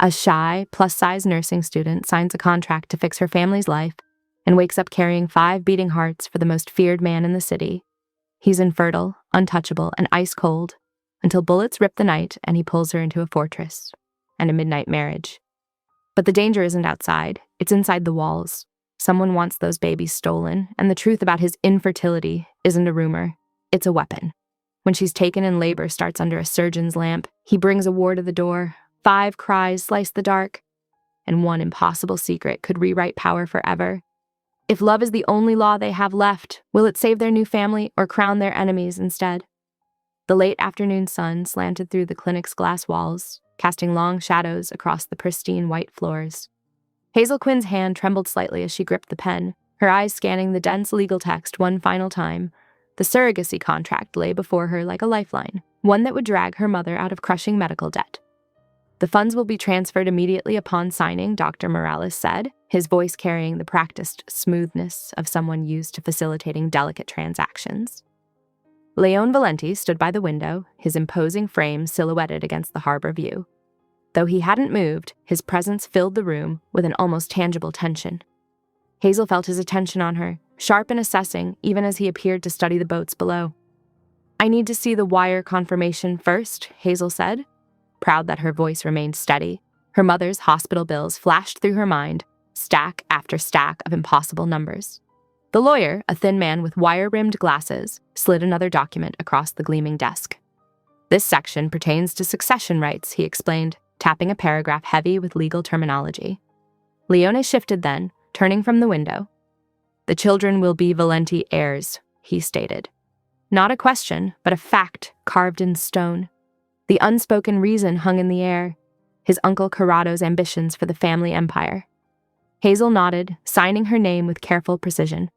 A shy, plus-size nursing student signs a contract to fix her family's life and wakes up carrying 5 beating hearts for the most feared man in the city. He's infertile, untouchable, and ice-cold, until bullets rip the night and he pulls her into a fortress and a midnight marriage. But the danger isn't outside, it's inside the walls. Someone wants those babies stolen, and the truth about his infertility isn't a rumor, it's a weapon. When she's taken in labor starts under a surgeon's lamp, he brings a war to the door. 5 cries slice the dark, and one impossible secret could rewrite power forever. If love is the only law they have left, will it save their new family or crown their enemies instead? The late afternoon sun slanted through the clinic's glass walls, casting long shadows across the pristine white floors. Hazel Quinn's hand trembled slightly as she gripped the pen, her eyes scanning the dense legal text one final time. The surrogacy contract lay before her like a lifeline, one that would drag her mother out of crushing medical debt. The funds will be transferred immediately upon signing, Dr. Morales said, his voice carrying the practiced smoothness of someone used to facilitating delicate transactions. Leon Valenti stood by the window, his imposing frame silhouetted against the harbor view. Though he hadn't moved, his presence filled the room with an almost tangible tension. Hazel felt his attention on her, sharp and assessing, even as he appeared to study the boats below. "I need to see the wire confirmation first," Hazel said, proud that her voice remained steady. Her mother's hospital bills flashed through her mind, stack after stack of impossible numbers. The lawyer, a thin man with wire-rimmed glasses, slid another document across the gleaming desk. "This section pertains to succession rights," he explained, tapping a paragraph heavy with legal terminology. Leone shifted then, turning from the window. "The children will be Valenti heirs," he stated. Not a question, but a fact carved in stone. The unspoken reason hung in the air, his uncle Corrado's ambitions for the family empire. Hazel nodded, signing her name with careful precision.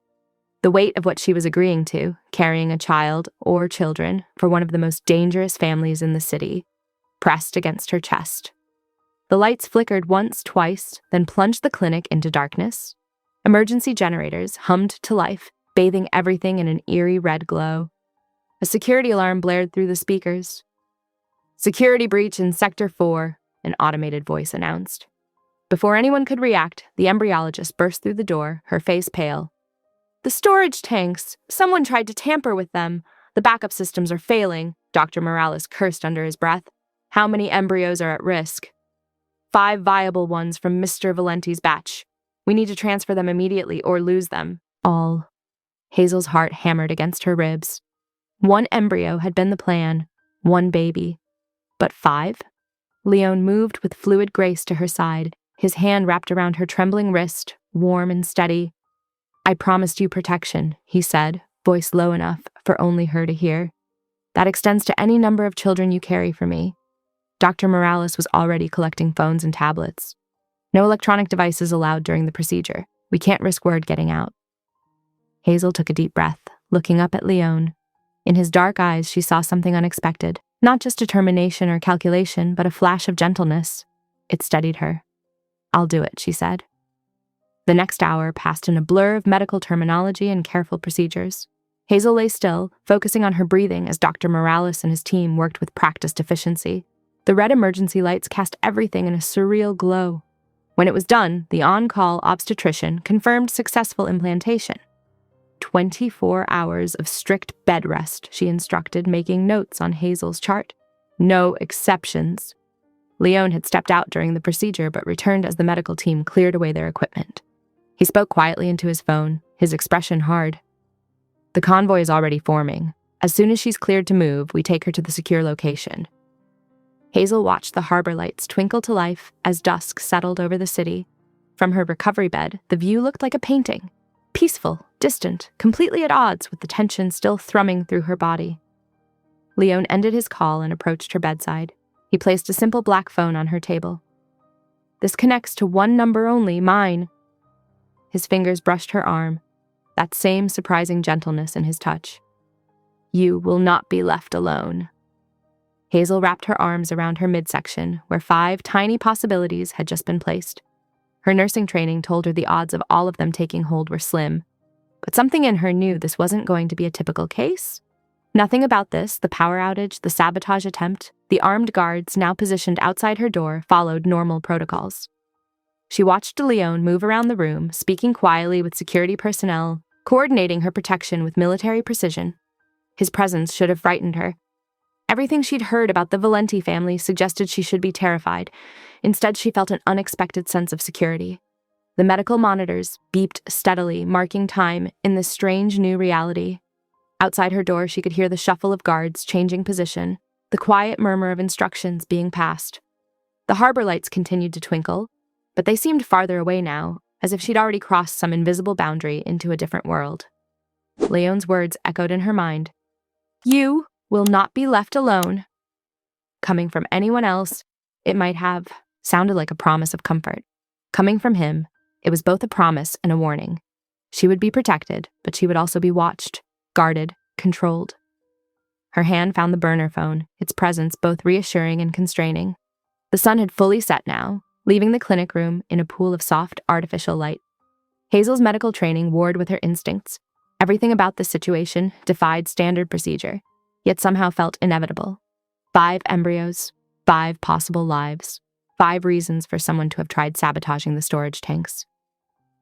The weight of what she was agreeing to, carrying a child or children for one of the most dangerous families in the city, pressed against her chest. The lights flickered once, twice, then plunged the clinic into darkness. Emergency generators hummed to life, bathing everything in an eerie red glow. A security alarm blared through the speakers. "Security breach in Sector 4, an automated voice announced. Before anyone could react, the embryologist burst through the door, her face pale. "The storage tanks! Someone tried to tamper with them. The backup systems are failing," Dr. Morales cursed under his breath. "How many embryos are at risk?" 5 viable ones from Mr. Valenti's batch. We need to transfer them immediately or lose them. All. Hazel's heart hammered against her ribs. 1 embryo had been the plan, 1 baby. But 5? Leon moved with fluid grace to her side, his hand wrapped around her trembling wrist, warm and steady. "I promised you protection," he said, voice low enough for only her to hear. "That extends to any number of children you carry for me." Dr. Morales was already collecting phones and tablets. "No electronic devices allowed during the procedure. We can't risk word getting out." Hazel took a deep breath, looking up at Leon. In his dark eyes, she saw something unexpected. Not just determination or calculation, but a flash of gentleness. It steadied her. "I'll do it," she said. The next hour passed in a blur of medical terminology and careful procedures. Hazel lay still, focusing on her breathing as Dr. Morales and his team worked with practiced efficiency. The red emergency lights cast everything in a surreal glow. When it was done, the on-call obstetrician confirmed successful implantation. 24 hours of strict bed rest, she instructed, making notes on Hazel's chart. No exceptions. Leon had stepped out during the procedure but returned as the medical team cleared away their equipment. He spoke quietly into his phone, his expression hard. "The convoy is already forming. As soon as she's cleared to move, we take her to the secure location." Hazel watched the harbor lights twinkle to life as dusk settled over the city. From her recovery bed, the view looked like a painting. Peaceful, distant, completely at odds with the tension still thrumming through her body. Leon ended his call and approached her bedside. He placed a simple black phone on her table. "This connects to 1 number only, mine." His fingers brushed her arm, that same surprising gentleness in his touch. "You will not be left alone." Hazel wrapped her arms around her midsection, where 5 tiny possibilities had just been placed. Her nursing training told her the odds of all of them taking hold were slim, but something in her knew this wasn't going to be a typical case. Nothing about this, the power outage, the sabotage attempt, the armed guards now positioned outside her door followed normal protocols. She watched de Leon move around the room, speaking quietly with security personnel, coordinating her protection with military precision. His presence should have frightened her. Everything she'd heard about the Valenti family suggested she should be terrified. Instead, she felt an unexpected sense of security. The medical monitors beeped steadily, marking time in this strange new reality. Outside her door, she could hear the shuffle of guards changing position, the quiet murmur of instructions being passed. The harbor lights continued to twinkle, but they seemed farther away now, as if she'd already crossed some invisible boundary into a different world. Leon's words echoed in her mind. "You will not be left alone." Coming from anyone else, it might have sounded like a promise of comfort. Coming from him, it was both a promise and a warning. She would be protected, but she would also be watched, guarded, controlled. Her hand found the burner phone, its presence both reassuring and constraining. The sun had fully set now, leaving the clinic room in a pool of soft, artificial light. Hazel's medical training warred with her instincts. Everything about this situation defied standard procedure, yet somehow felt inevitable. 5 embryos, 5 possible lives, 5 reasons for someone to have tried sabotaging the storage tanks.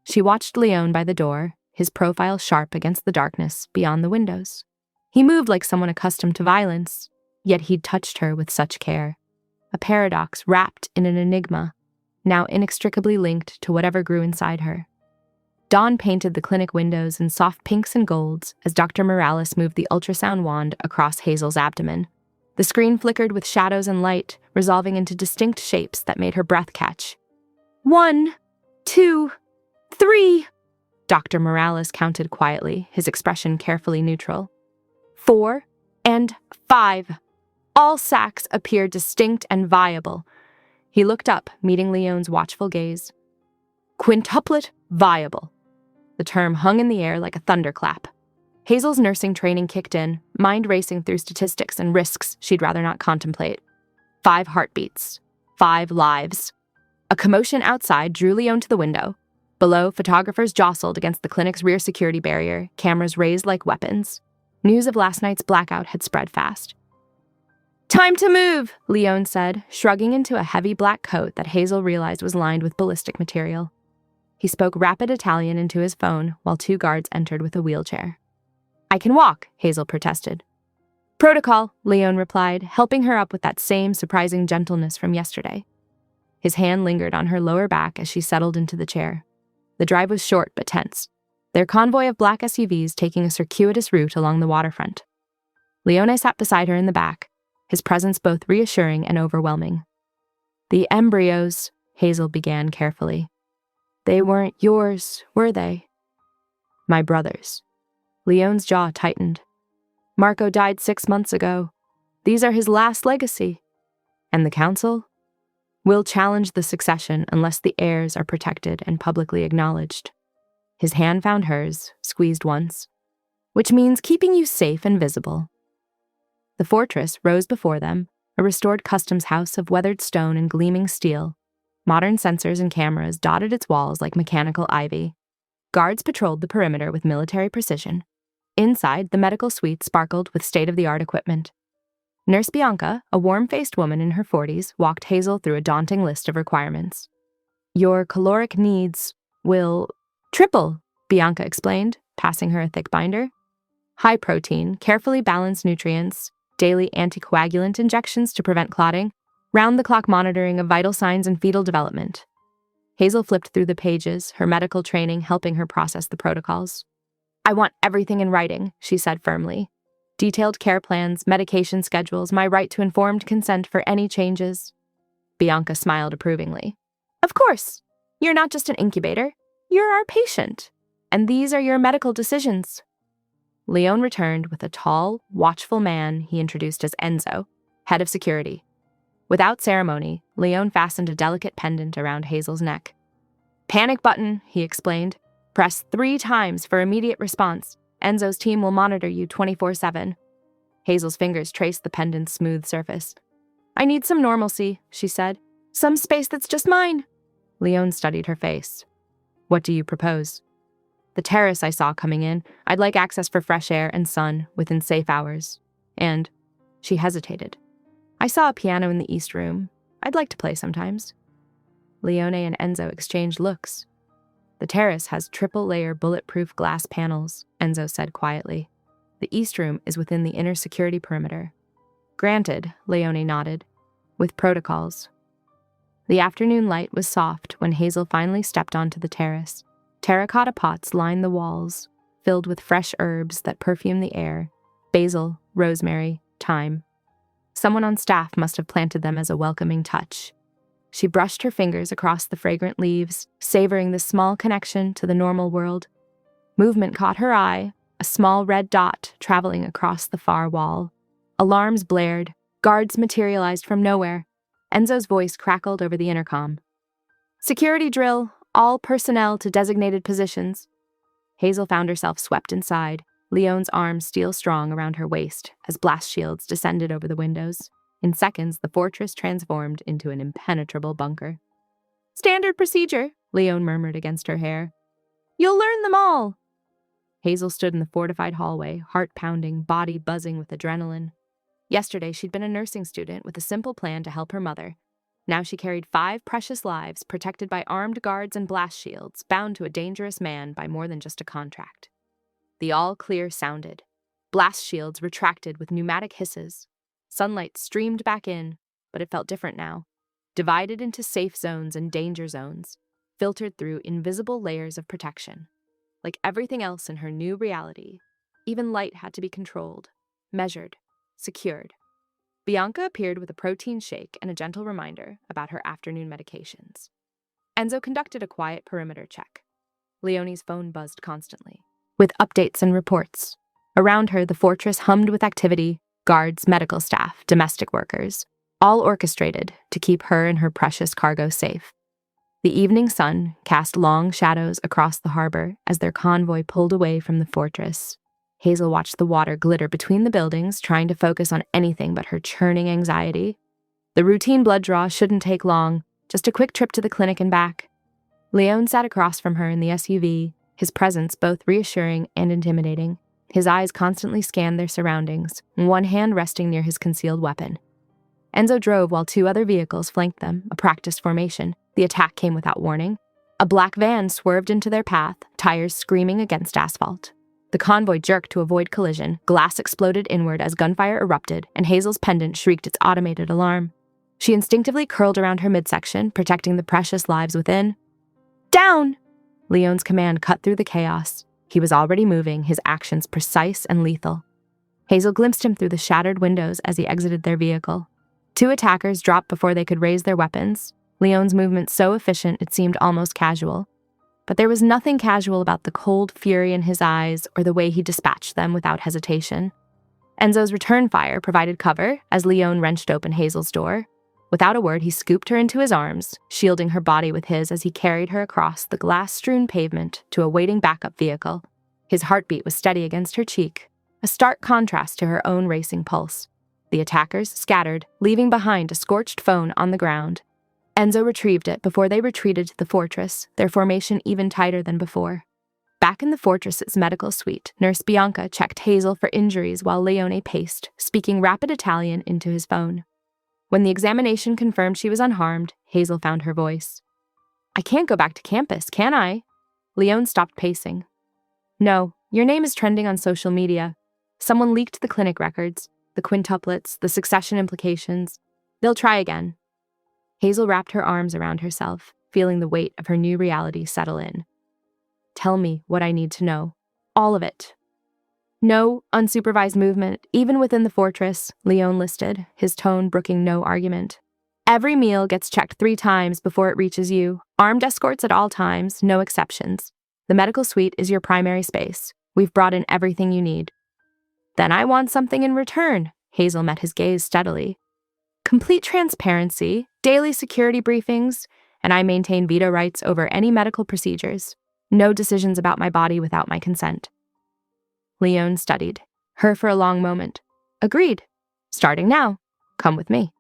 She watched Leon by the door, his profile sharp against the darkness beyond the windows. He moved like someone accustomed to violence, yet he'd touched her with such care. A paradox wrapped in an enigma, now inextricably linked to whatever grew inside her. Dawn painted the clinic windows in soft pinks and golds as Dr. Morales moved the ultrasound wand across Hazel's abdomen. The screen flickered with shadows and light, resolving into distinct shapes that made her breath catch. 1, 2, 3, Dr. Morales counted quietly, his expression carefully neutral. 4 and 5. All sacs appeared distinct and viable. He looked up, meeting Leon's watchful gaze. Quintuplet viable. The term hung in the air like a thunderclap. Hazel's nursing training kicked in, mind racing through statistics and risks she'd rather not contemplate. 5 heartbeats. 5 lives. A commotion outside drew Leon to the window. Below, photographers jostled against the clinic's rear security barrier, cameras raised like weapons. News of last night's blackout had spread fast. "Time to move," Leon said, shrugging into a heavy black coat that Hazel realized was lined with ballistic material. He spoke rapid Italian into his phone while 2 guards entered with a wheelchair. "I can walk," Hazel protested. "Protocol," Leon replied, helping her up with that same surprising gentleness from yesterday. His hand lingered on her lower back as she settled into the chair. The drive was short but tense, their convoy of black SUVs taking a circuitous route along the waterfront. Leone sat beside her in the back, his presence both reassuring and overwhelming. "The embryos," Hazel began carefully. "They weren't yours, were they?" "My brother's." Leon's jaw tightened. "Marco died 6 months ago. These are his last legacy. And the council? Will challenge the succession unless the heirs are protected and publicly acknowledged." His hand found hers, squeezed once. "Which means keeping you safe and visible." The fortress rose before them, a restored customs house of weathered stone and gleaming steel. Modern sensors and cameras dotted its walls like mechanical ivy. Guards patrolled the perimeter with military precision. Inside, the medical suite sparkled with state-of-the-art equipment. Nurse Bianca, a warm-faced woman in her 40s, walked Hazel through a daunting list of requirements. "Your caloric needs will triple," Bianca explained, passing her a thick binder. "High protein, carefully balanced nutrients, daily anticoagulant injections to prevent clotting, round-the-clock monitoring of vital signs and fetal development." Hazel flipped through the pages, her medical training helping her process the protocols. "I want everything in writing," she said firmly. "Detailed care plans, medication schedules, my right to informed consent for any changes." Bianca smiled approvingly. "Of course. You're not just an incubator. You're our patient. And these are your medical decisions." Leon returned with a tall, watchful man he introduced as Enzo, head of security. Without ceremony, Leon fastened a delicate pendant around Hazel's neck. "Panic button," he explained. "Press 3 times for immediate response. Enzo's team will monitor you 24/7. Hazel's fingers traced the pendant's smooth surface. "I need some normalcy," she said. "Some space that's just mine." Leon studied her face. "What do you propose?" The terrace I saw coming in. I'd like access for fresh air and sun within safe hours. And she hesitated. I saw a piano in the East Room. I'd like to play sometimes. Leone and Enzo exchanged looks. The terrace has triple-layer bulletproof glass panels, Enzo said quietly. The East Room is within the inner security perimeter. Granted, Leone nodded, with protocols. The afternoon light was soft when Hazel finally stepped onto the terrace. Terracotta pots lined the walls, filled with fresh herbs that perfume the air: basil, rosemary, thyme. Someone on staff must have planted them as a welcoming touch. She brushed her fingers across the fragrant leaves, savoring this small connection to the normal world. Movement caught her eye, a small red dot traveling across the far wall. Alarms blared, guards materialized from nowhere. Enzo's voice crackled over the intercom. "Security drill, all personnel to designated positions." Hazel found herself swept inside, Leone's arms steel-strong around her waist as blast shields descended over the windows. In seconds, the fortress transformed into an impenetrable bunker. "Standard procedure," Leone murmured against her hair. "You'll learn them all." Hazel stood in the fortified hallway, heart pounding, body buzzing with adrenaline. Yesterday, she'd been a nursing student with a simple plan to help her mother. Now she carried 5 precious lives, protected by armed guards and blast shields, bound to a dangerous man by more than just a contract. The all-clear sounded. Blast shields retracted with pneumatic hisses. Sunlight streamed back in, but it felt different now. Divided into safe zones and danger zones, filtered through invisible layers of protection. Like everything else in her new reality, even light had to be controlled, measured, secured. Bianca appeared with a protein shake and a gentle reminder about her afternoon medications. Enzo conducted a quiet perimeter check. Leone's phone buzzed constantly, with updates and reports. Around her, the fortress hummed with activity: guards, medical staff, domestic workers, all orchestrated to keep her and her precious cargo safe. The evening sun cast long shadows across the harbor as their convoy pulled away from the fortress. Hazel watched the water glitter between the buildings, trying to focus on anything but her churning anxiety. The routine blood draw shouldn't take long, just a quick trip to the clinic and back. Leone sat across from her in the SUV, his presence both reassuring and intimidating. His eyes constantly scanned their surroundings, one hand resting near his concealed weapon. Enzo drove while 2 other vehicles flanked them, a practiced formation. The attack came without warning. A black van swerved into their path, tires screaming against asphalt. The convoy jerked to avoid collision, glass exploded inward as gunfire erupted, and Hazel's pendant shrieked its automated alarm. She instinctively curled around her midsection, protecting the precious lives within. "Down!" Leone's command cut through the chaos. He was already moving, his actions precise and lethal. Hazel glimpsed him through the shattered windows as he exited their vehicle. 2 attackers dropped before they could raise their weapons, Leone's movement so efficient it seemed almost casual. But there was nothing casual about the cold fury in his eyes or the way he dispatched them without hesitation. Enzo's return fire provided cover as Leone wrenched open Hazel's door. Without a word, he scooped her into his arms, shielding her body with his as he carried her across the glass-strewn pavement to a waiting backup vehicle. His heartbeat was steady against her cheek, a stark contrast to her own racing pulse. The attackers scattered, leaving behind a scorched phone on the ground. Enzo retrieved it before they retreated to the fortress, their formation even tighter than before. Back in the fortress's medical suite, Nurse Bianca checked Hazel for injuries while Leone paced, speaking rapid Italian into his phone. When the examination confirmed she was unharmed, Hazel found her voice. "I can't go back to campus, can I?" Leone stopped pacing. "No, your name is trending on social media. Someone leaked the clinic records, the quintuplets, the succession implications. They'll try again." Hazel wrapped her arms around herself, feeling the weight of her new reality settle in. "Tell me what I need to know. All of it." "No unsupervised movement, even within the fortress," Leone listed, his tone brooking no argument. "Every meal gets checked 3 times before it reaches you. Armed escorts at all times, no exceptions. The medical suite is your primary space. We've brought in everything you need." "Then I want something in return," Hazel met his gaze steadily. "Complete transparency, daily security briefings, and I maintain veto rights over any medical procedures. No decisions about my body without my consent." Leone studied her for a long moment. "Agreed. Starting now. Come with me."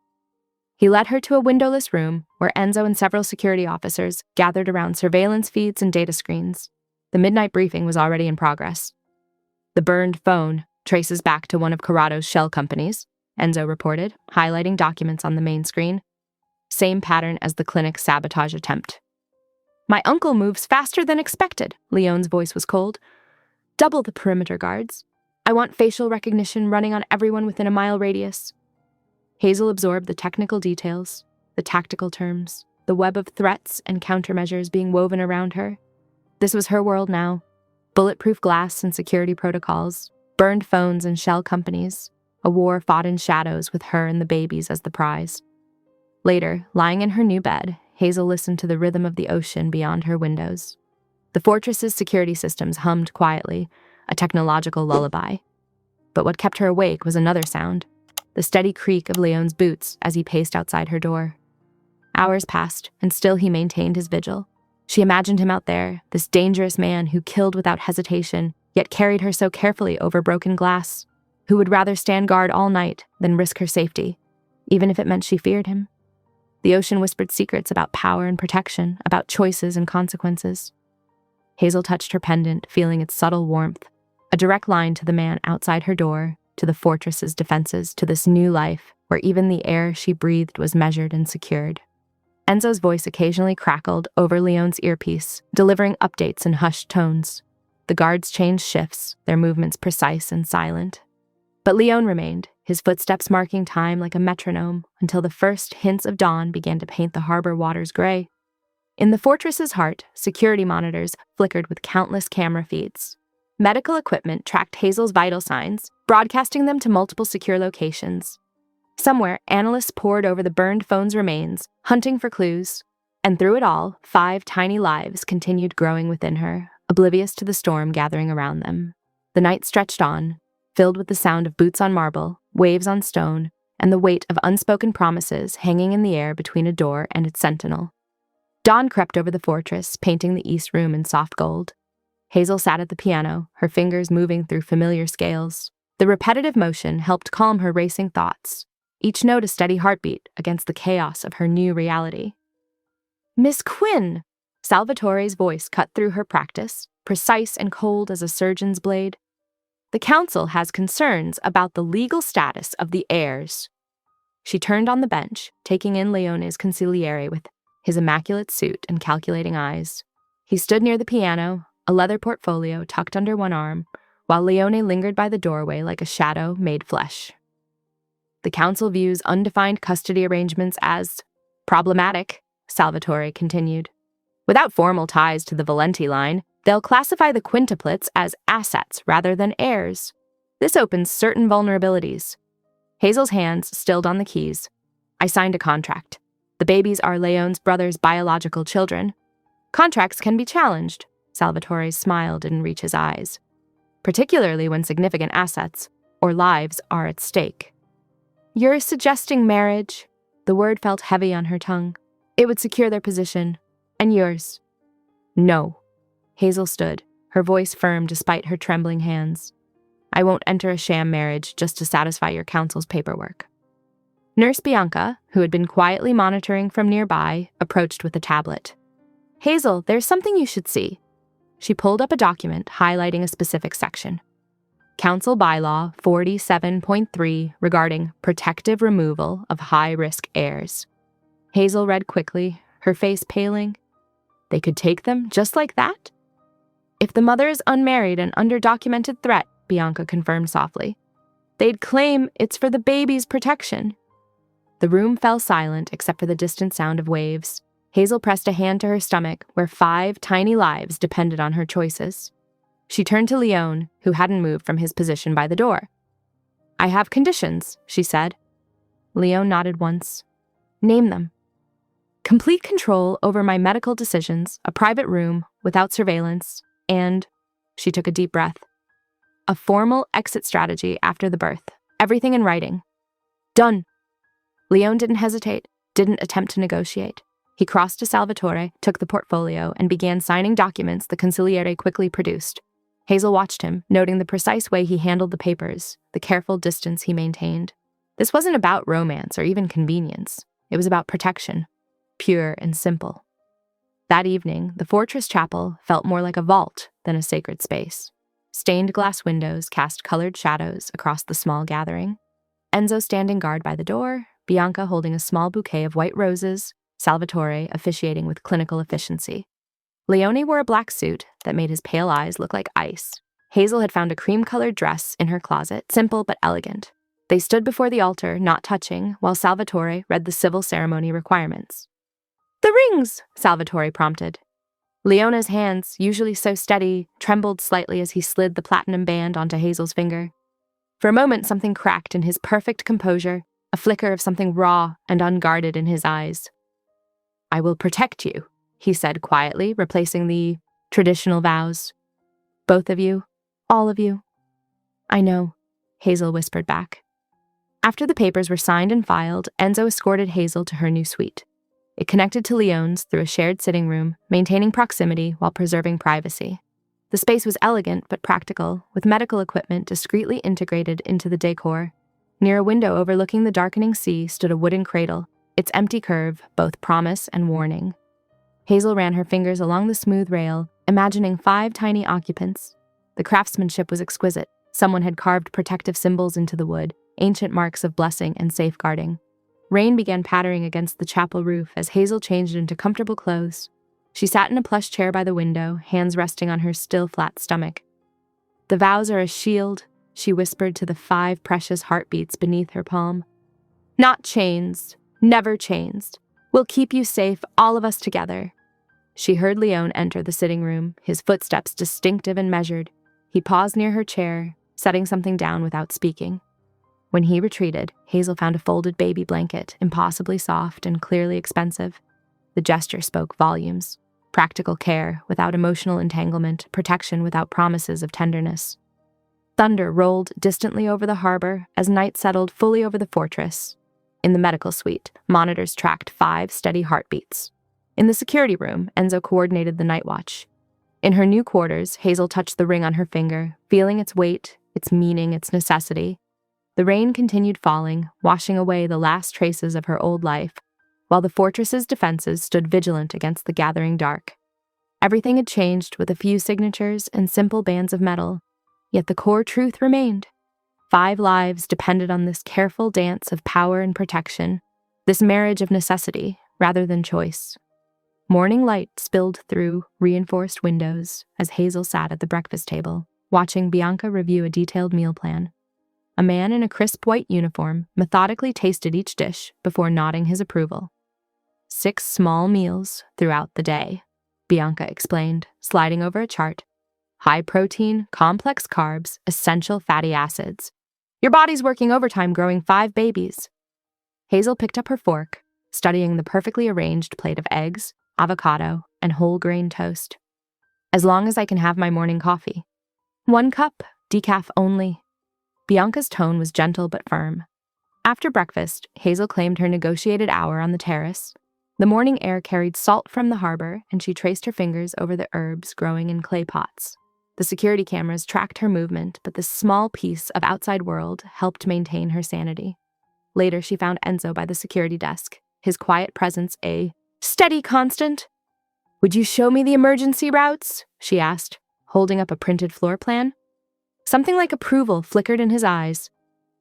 He led her to a windowless room where Enzo and several security officers gathered around surveillance feeds and data screens. The midnight briefing was already in progress. The burned phone traces back to one of Corrado's shell companies, Enzo reported, highlighting documents on the main screen. Same pattern as the clinic's sabotage attempt. My uncle moves faster than expected, Leone's voice was cold. Double the perimeter guards. I want facial recognition running on everyone within a mile radius. Hazel absorbed the technical details, the tactical terms, the web of threats and countermeasures being woven around her. This was her world now. Bulletproof glass and security protocols, burned phones and shell companies, a war fought in shadows with her and the babies as the prize. Later, lying in her new bed, Hazel listened to the rhythm of the ocean beyond her windows. The fortress's security systems hummed quietly, a technological lullaby. But what kept her awake was another sound, the steady creak of Leone's boots as he paced outside her door. Hours passed, and still he maintained his vigil. She imagined him out there, this dangerous man who killed without hesitation, yet carried her so carefully over broken glass, who would rather stand guard all night than risk her safety, even if it meant she feared him. The ocean whispered secrets about power and protection, about choices and consequences. Hazel touched her pendant, feeling its subtle warmth, a direct line to the man outside her door, to the fortress's defenses, to this new life where even the air she breathed was measured and secured. Enzo's voice occasionally crackled over Leone's earpiece, delivering updates in hushed tones. The guards changed shifts, their movements precise and silent. But Leone remained, his footsteps marking time like a metronome, until the first hints of dawn began to paint the harbor waters gray. In the fortress's heart, security monitors flickered with countless camera feeds. Medical equipment tracked Hazel's vital signs, broadcasting them to multiple secure locations. Somewhere, analysts pored over the burned phone's remains, hunting for clues. And through it all, 5 tiny lives continued growing within her, oblivious to the storm gathering around them. The night stretched on, filled with the sound of boots on marble, waves on stone, and the weight of unspoken promises hanging in the air between a door and its sentinel. Dawn crept over the fortress, painting the east room in soft gold. Hazel sat at the piano, her fingers moving through familiar scales. The repetitive motion helped calm her racing thoughts, each note a steady heartbeat against the chaos of her new reality. Miss Quinn! Salvatore's voice cut through her practice, precise and cold as a surgeon's blade. The council has concerns about the legal status of the heirs. She turned on the bench, taking in Leone's consigliere with his immaculate suit and calculating eyes. He stood near the piano, a leather portfolio tucked under one arm, while Leone lingered by the doorway like a shadow made flesh. The council views undefined custody arrangements as problematic, Salvatore continued. Without formal ties to the Valenti line, they'll classify the quintuplets as assets rather than heirs. This opens certain vulnerabilities. Hazel's hands stilled on the keys. I signed a contract. The babies are Leone's brother's biological children. Contracts can be challenged. Salvatore smile didn't reach his eyes, particularly when significant assets or lives are at stake. You're suggesting marriage? The word felt heavy on her tongue. It would secure their position. And yours. No. Hazel stood, her voice firm despite her trembling hands. I won't enter a sham marriage just to satisfy your council's paperwork. Nurse Bianca, who had been quietly monitoring from nearby, approached with a tablet. Hazel, there's something you should see. She pulled up a document highlighting a specific section. Council Bylaw 47.3 regarding protective removal of high-risk heirs. Hazel read quickly, her face paling. They could take them just like that? If the mother is unmarried and under documented threat, Bianca confirmed softly, they'd claim it's for the baby's protection. The room fell silent except for the distant sound of waves. Hazel pressed a hand to her stomach where 5 tiny lives depended on her choices. She turned to Leone, who hadn't moved from his position by the door. I have conditions, she said. Leone nodded once. Name them. Complete control over my medical decisions, a private room without surveillance, and, she took a deep breath, a formal exit strategy after the birth. Everything in writing. Done. Leone didn't hesitate, didn't attempt to negotiate. He crossed to Salvatore, took the portfolio, and began signing documents the consigliere quickly produced. Hazel watched him, noting the precise way he handled the papers, the careful distance he maintained. This wasn't about romance or even convenience. It was about protection, pure and simple. That evening, the fortress chapel felt more like a vault than a sacred space. Stained glass windows cast colored shadows across the small gathering. Enzo standing guard by the door, Bianca holding a small bouquet of white roses, Salvatore officiating with clinical efficiency. Leone wore a black suit that made his pale eyes look like ice. Hazel had found a cream-colored dress in her closet, simple but elegant. They stood before the altar, not touching, while Salvatore read the civil ceremony requirements. "The rings!" Salvatore prompted. Leone's hands, usually so steady, trembled slightly as he slid the platinum band onto Hazel's finger. For a moment, something cracked in his perfect composure, a flicker of something raw and unguarded in his eyes. "I will protect you," he said quietly, replacing the traditional vows. "Both of you, all of you." "I know," Hazel whispered back. After the papers were signed and filed, Enzo escorted Hazel to her new suite. It connected to Leone's through a shared sitting room, maintaining proximity while preserving privacy. The space was elegant but practical, with medical equipment discreetly integrated into the decor. Near a window overlooking the darkening sea stood a wooden cradle, its empty curve both promise and warning. Hazel ran her fingers along the smooth rail, imagining 5 tiny occupants. The craftsmanship was exquisite. Someone had carved protective symbols into the wood, ancient marks of blessing and safeguarding. Rain began pattering against the chapel roof as Hazel changed into comfortable clothes. She sat in a plush chair by the window, hands resting on her still flat stomach. "The vows are a shield," she whispered to the 5 precious heartbeats beneath her palm. "Not chains, never chains. We'll keep you safe, all of us together." She heard Leone enter the sitting room, his footsteps distinctive and measured. He paused near her chair, setting something down without speaking. When he retreated, Hazel found a folded baby blanket, impossibly soft and clearly expensive. The gesture spoke volumes. Practical care without emotional entanglement, protection without promises of tenderness. Thunder rolled distantly over the harbor as night settled fully over the fortress. In the medical suite, monitors tracked 5 steady heartbeats. In the security room, Enzo coordinated the night watch. In her new quarters, Hazel touched the ring on her finger, feeling its weight, its meaning, its necessity. The rain continued falling, washing away the last traces of her old life, while the fortress's defenses stood vigilant against the gathering dark. Everything had changed with a few signatures and simple bands of metal, yet the core truth remained. 5 lives depended on this careful dance of power and protection, this marriage of necessity rather than choice. Morning light spilled through reinforced windows as Hazel sat at the breakfast table, watching Bianca review a detailed meal plan. A man in a crisp white uniform methodically tasted each dish before nodding his approval. 6 small meals throughout the day, Bianca explained, sliding over a chart. High protein, complex carbs, essential fatty acids. Your body's working overtime growing 5 babies. Hazel picked up her fork, studying the perfectly arranged plate of eggs, avocado, and whole grain toast. As long as I can have my morning coffee. 1 cup, decaf only. Bianca's tone was gentle but firm. After breakfast, Hazel claimed her negotiated hour on the terrace. The morning air carried salt from the harbor, and she traced her fingers over the herbs growing in clay pots. The security cameras tracked her movement, but this small piece of outside world helped maintain her sanity. Later, she found Enzo by the security desk, his quiet presence a steady constant. "Would you show me the emergency routes?" she asked, holding up a printed floor plan. Something like approval flickered in his eyes.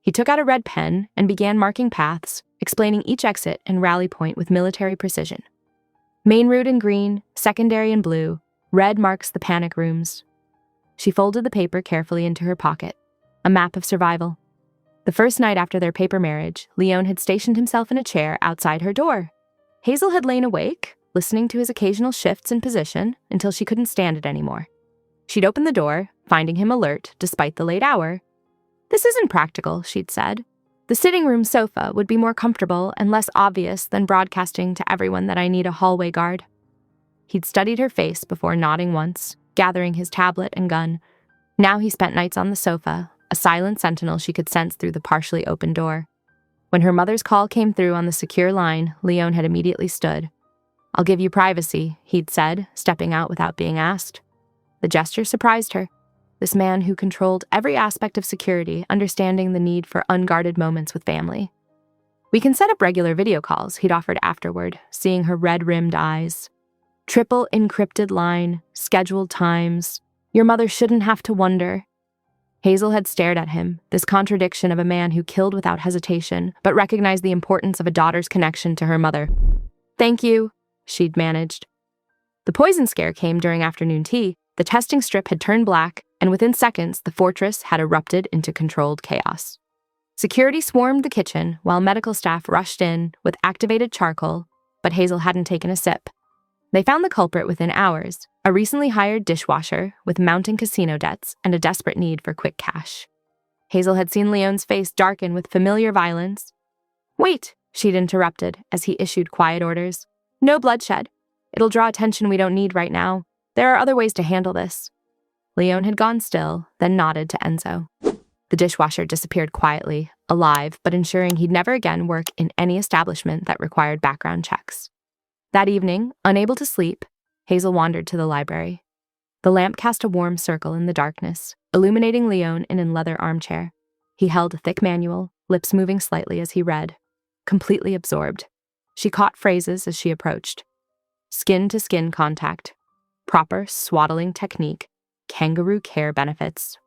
He took out a red pen and began marking paths, explaining each exit and rally point with military precision. Main route in green, secondary in blue, red marks the panic rooms. She folded the paper carefully into her pocket, a map of survival. The first night after their paper marriage, Leone had stationed himself in a chair outside her door. Hazel had lain awake, listening to his occasional shifts in position until she couldn't stand it anymore. She'd opened the door, finding him alert despite the late hour. "This isn't practical," she'd said. "The sitting room sofa would be more comfortable and less obvious than broadcasting to everyone that I need a hallway guard." He'd studied her face before nodding once, gathering his tablet and gun. Now he spent nights on the sofa, a silent sentinel she could sense through the partially open door. When her mother's call came through on the secure line, Leone had immediately stood. "I'll give you privacy," he'd said, stepping out without being asked. The gesture surprised her. This man who controlled every aspect of security, understanding the need for unguarded moments with family. "We can set up regular video calls," he'd offered afterward, seeing her red-rimmed eyes. Triple encrypted line, scheduled times, Your mother shouldn't have to wonder. Hazel had stared at him, this contradiction of a man who killed without hesitation, but recognized the importance of a daughter's connection to her mother. Thank you, she'd managed. The poison scare came during afternoon tea. The testing strip had turned black, and within seconds, the fortress had erupted into controlled chaos. Security swarmed the kitchen, while medical staff rushed in with activated charcoal, but Hazel hadn't taken a sip. They found the culprit within hours, a recently hired dishwasher with mounting casino debts and a desperate need for quick cash. Hazel had seen Leon's face darken with familiar violence. Wait, she'd interrupted as he issued quiet orders. No bloodshed. It'll draw attention we don't need right now. There are other ways to handle this. Leon had gone still, then nodded to Enzo. The dishwasher disappeared quietly, alive, but ensuring he'd never again work in any establishment that required background checks. That evening, unable to sleep, Hazel wandered to the library. The lamp cast a warm circle in the darkness, illuminating Leon in a leather armchair. He held a thick manual, lips moving slightly as he read. Completely absorbed. She caught phrases as she approached. Skin-to-skin contact. Proper swaddling technique. Kangaroo care benefits.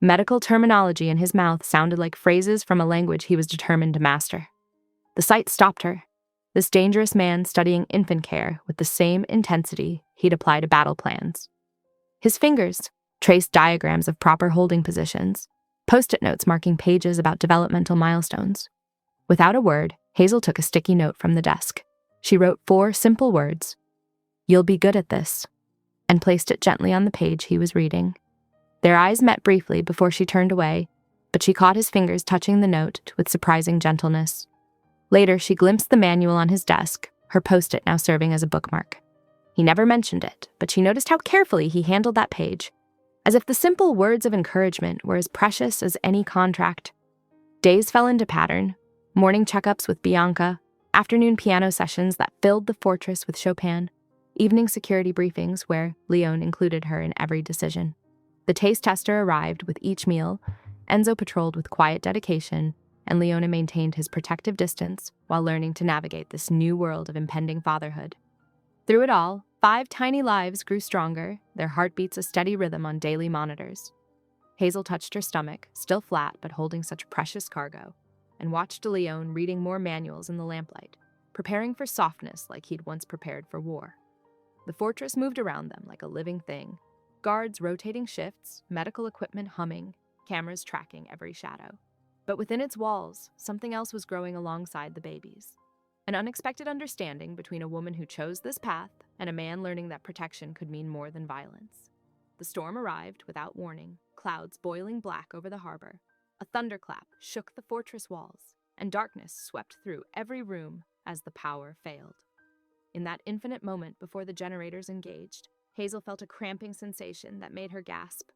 Medical terminology in his mouth sounded like phrases from a language he was determined to master. The sight stopped her. This dangerous man studying infant care with the same intensity he'd apply to battle plans. His fingers traced diagrams of proper holding positions, post-it notes marking pages about developmental milestones. Without a word, Hazel took a sticky note from the desk. She wrote 4 simple words, "You'll be good at this," and placed it gently on the page he was reading. Their eyes met briefly before she turned away, but she caught his fingers touching the note with surprising gentleness. Later, she glimpsed the manual on his desk, her post-it now serving as a bookmark. He never mentioned it, but she noticed how carefully he handled that page, as if the simple words of encouragement were as precious as any contract. Days fell into pattern, morning checkups with Bianca, afternoon piano sessions that filled the fortress with Chopin, evening security briefings where Leon included her in every decision. The taste tester arrived with each meal, Enzo patrolled with quiet dedication, and Leona maintained his protective distance while learning to navigate this new world of impending fatherhood. Through it all, 5 tiny lives grew stronger, their heartbeats a steady rhythm on daily monitors. Hazel touched her stomach, still flat but holding such precious cargo, and watched Leon reading more manuals in the lamplight, preparing for softness like he'd once prepared for war. The fortress moved around them like a living thing, guards rotating shifts, medical equipment humming, cameras tracking every shadow. But within its walls, something else was growing alongside the babies. An unexpected understanding between a woman who chose this path and a man learning that protection could mean more than violence. The storm arrived without warning, clouds boiling black over the harbor. A thunderclap shook the fortress walls, and darkness swept through every room as the power failed. In that infinite moment before the generators engaged, Hazel felt a cramping sensation that made her gasp.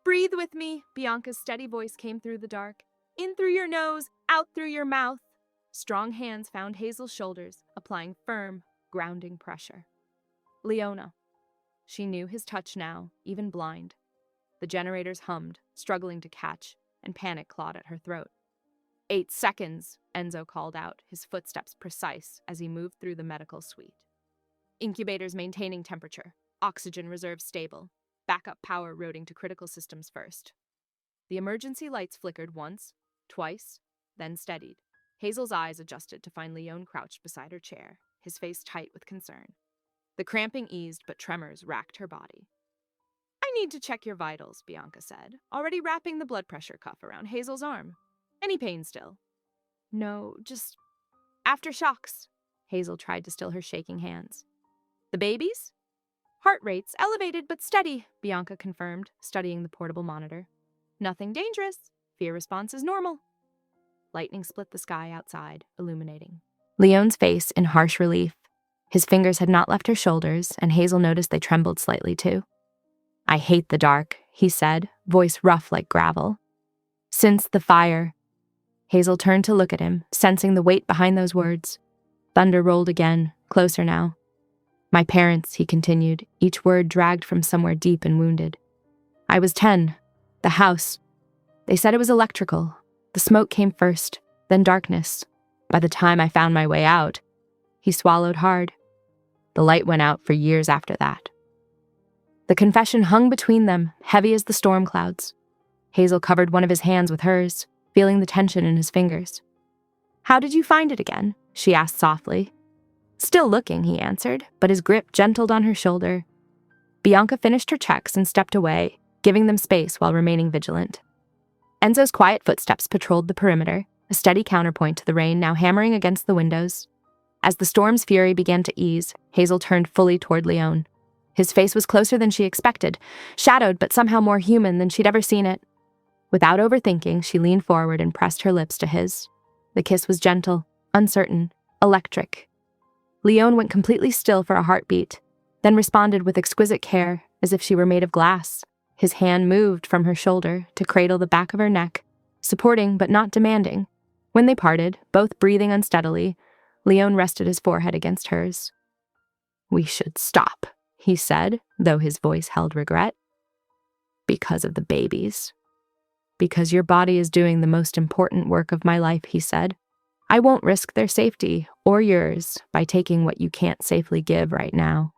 "Breathe with me," Bianca's steady voice came through the dark. "In through your nose, out through your mouth." Strong hands found Hazel's shoulders, applying firm, grounding pressure. Leona. She knew his touch now, even blind. The generators hummed, struggling to catch, and panic clawed at her throat. 8 seconds, Enzo called out, his footsteps precise as he moved through the medical suite. Incubators maintaining temperature, oxygen reserves stable, backup power routing to critical systems first. The emergency lights flickered once, twice, then steadied. Hazel's eyes adjusted to find Leon crouched beside her chair, his face tight with concern. The cramping eased, but tremors racked her body. "I need to check your vitals," Bianca said, already wrapping the blood pressure cuff around Hazel's arm. "Any pain still?" "No, just aftershocks." Hazel tried to still her shaking hands. "The babies?" "Heart rates elevated but steady," Bianca confirmed, studying the portable monitor. "Nothing dangerous. Fear response is normal." Lightning split the sky outside, illuminating Leon's face in harsh relief. His fingers had not left her shoulders, and Hazel noticed they trembled slightly too. "I hate the dark," he said, voice rough like gravel. "Since the fire." Hazel turned to look at him, sensing the weight behind those words. Thunder rolled again, closer now. "My parents," he continued, each word dragged from somewhere deep and wounded. "I was 10. The house. They said it was electrical. The smoke came first, then darkness. By the time I found my way out," he swallowed hard. "The light went out for years after that." The confession hung between them, heavy as the storm clouds. Hazel covered one of his hands with hers, feeling the tension in his fingers. "How did you find it again?" she asked softly. "Still looking," he answered, but his grip gentled on her shoulder. Bianca finished her checks and stepped away, giving them space while remaining vigilant. Enzo's quiet footsteps patrolled the perimeter, a steady counterpoint to the rain now hammering against the windows. As the storm's fury began to ease, Hazel turned fully toward Leon. His face was closer than she expected, shadowed but somehow more human than she'd ever seen it. Without overthinking, she leaned forward and pressed her lips to his. The kiss was gentle, uncertain, electric. Leon went completely still for a heartbeat, then responded with exquisite care, as if she were made of glass. His hand moved from her shoulder to cradle the back of her neck, supporting but not demanding. When they parted, both breathing unsteadily, Leon rested his forehead against hers. "We should stop," he said, though his voice held regret. "Because of the babies." "Because your body is doing the most important work of my life," he said. "I won't risk their safety, or yours, by taking what you can't safely give right now."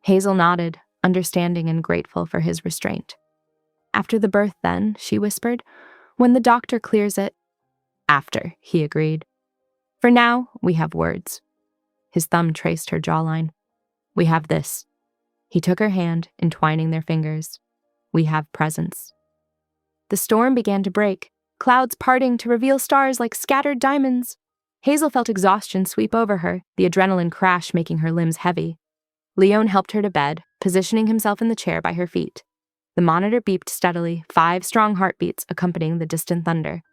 Hazel nodded, understanding and grateful for his restraint. "After the birth, then," she whispered. "When the doctor clears it." "After," he agreed. "For now, we have words." His thumb traced her jawline. "We have this." He took her hand, entwining their fingers. "We have presence." The storm began to break, clouds parting to reveal stars like scattered diamonds. Hazel felt exhaustion sweep over her, the adrenaline crash making her limbs heavy. Leon helped her to bed, positioning himself in the chair by her feet. The monitor beeped steadily, 5 strong heartbeats accompanying the distant thunder.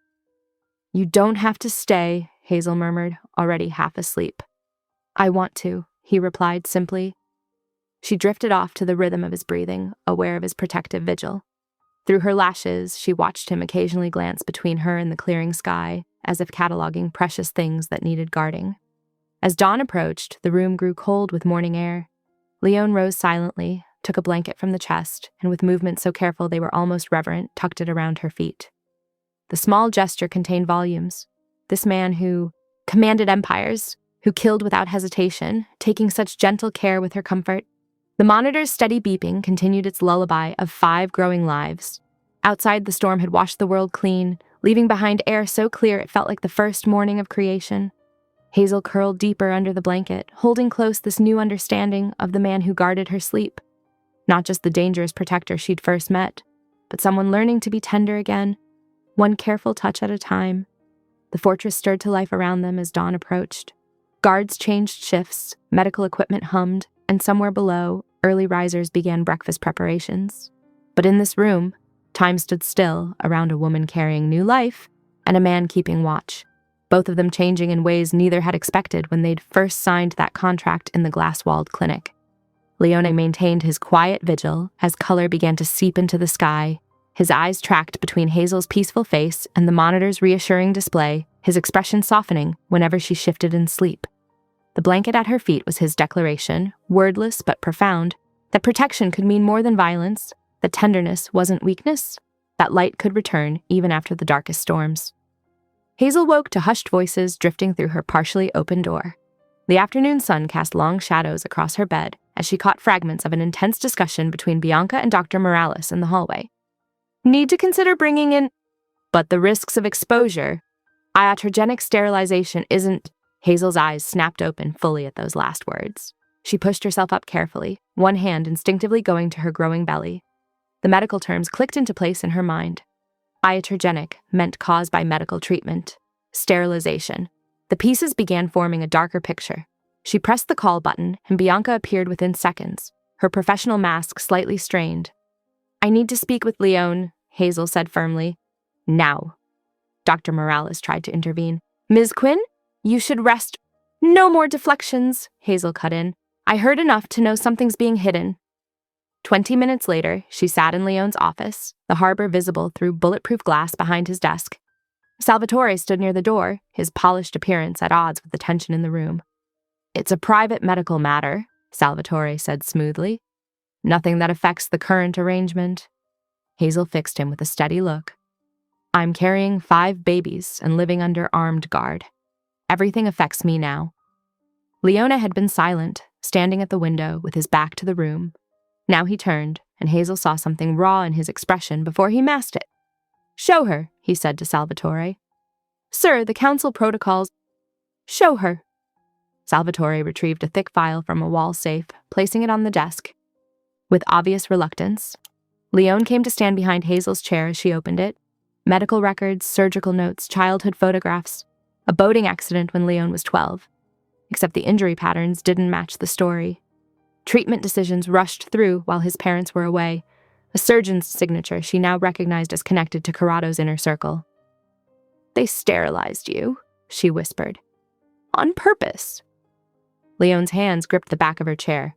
"You don't have to stay," Hazel murmured, already half asleep. "I want to," he replied simply. She drifted off to the rhythm of his breathing, aware of his protective vigil. Through her lashes, she watched him occasionally glance between her and the clearing sky, as if cataloging precious things that needed guarding. As dawn approached, the room grew cold with morning air. Leon rose silently, took a blanket from the chest, and with movements so careful they were almost reverent, tucked it around her feet. The small gesture contained volumes. This man who commanded empires, who killed without hesitation, taking such gentle care with her comfort. The monitor's steady beeping continued its lullaby of 5 growing lives. Outside, the storm had washed the world clean, leaving behind air so clear it felt like the first morning of creation. Hazel curled deeper under the blanket, holding close this new understanding of the man who guarded her sleep. Not just the dangerous protector she'd first met, but someone learning to be tender again, one careful touch at a time. The fortress stirred to life around them as dawn approached. Guards changed shifts, medical equipment hummed, and somewhere below, early risers began breakfast preparations. But in this room, time stood still around a woman carrying new life and a man keeping watch, both of them changing in ways neither had expected when they'd first signed that contract in the glass-walled clinic. Leone maintained his quiet vigil as color began to seep into the sky, his eyes tracked between Hazel's peaceful face and the monitor's reassuring display, his expression softening whenever she shifted in sleep. The blanket at her feet was his declaration, wordless but profound, that protection could mean more than violence, that tenderness wasn't weakness, that light could return even after the darkest storms. Hazel woke to hushed voices drifting through her partially open door. The afternoon sun cast long shadows across her bed as she caught fragments of an intense discussion between Bianca and Dr. Morales in the hallway. "Need to consider bringing in..." "But the risks of exposure. Iatrogenic sterilization isn't..." Hazel's eyes snapped open fully at those last words. She pushed herself up carefully, one hand instinctively going to her growing belly. The medical terms clicked into place in her mind. Iatrogenic meant caused by medical treatment. Sterilization. The pieces began forming a darker picture. She pressed the call button, and Bianca appeared within seconds, her professional mask slightly strained. "I need to speak with Leon," Hazel said firmly. "Now." Dr. Morales tried to intervene. "Ms. Quinn, you should rest." "No more deflections," Hazel cut in. "I heard enough to know something's being hidden." 20 minutes later, she sat in Leon's office, the harbor visible through bulletproof glass behind his desk. Salvatore stood near the door, his polished appearance at odds with the tension in the room. "It's a private medical matter," Salvatore said smoothly. "Nothing that affects the current arrangement." Hazel fixed him with a steady look. "I'm carrying 5 babies and living under armed guard. Everything affects me now." Leona had been silent, standing at the window with his back to the room. Now he turned, and Hazel saw something raw in his expression before he masked it. "Show her," he said to Salvatore. "Sir, the council protocols—" "Show her." Salvatore retrieved a thick file from a wall safe, placing it on the desk. With obvious reluctance, Leone came to stand behind Hazel's chair as she opened it. Medical records, surgical notes, childhood photographs. A boating accident when Leone was 12. Except the injury patterns didn't match the story. Treatment decisions rushed through while his parents were away. A surgeon's signature she now recognized as connected to Corrado's inner circle. "They sterilized you," she whispered. "On purpose." Leone's hands gripped the back of her chair.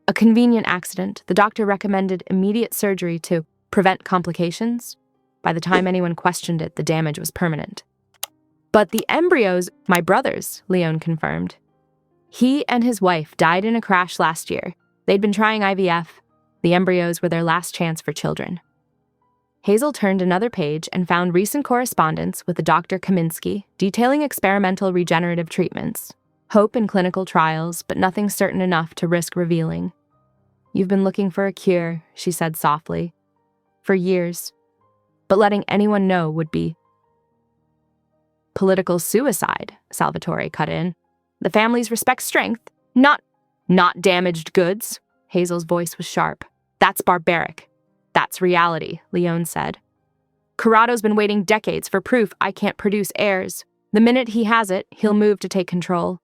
A convenient accident. The doctor recommended immediate surgery to prevent complications. By the time anyone questioned it, the damage was permanent. "But the embryos, my brother's," Leone confirmed. "He and his wife died in a crash last year. They'd been trying IVF. The embryos were their last chance for children." Hazel turned another page and found recent correspondence with Dr. Kaminsky detailing experimental regenerative treatments. Hope in clinical trials, but nothing certain enough to risk revealing. "You've been looking for a cure," she said softly. "For years. But letting anyone know would be—" "Political suicide," Salvatore cut in. "The families respect strength, not damaged goods." Hazel's voice was sharp. "That's barbaric. That's reality," Leone said. "Corrado's been waiting decades for proof I can't produce heirs. The minute he has it, he'll move to take control."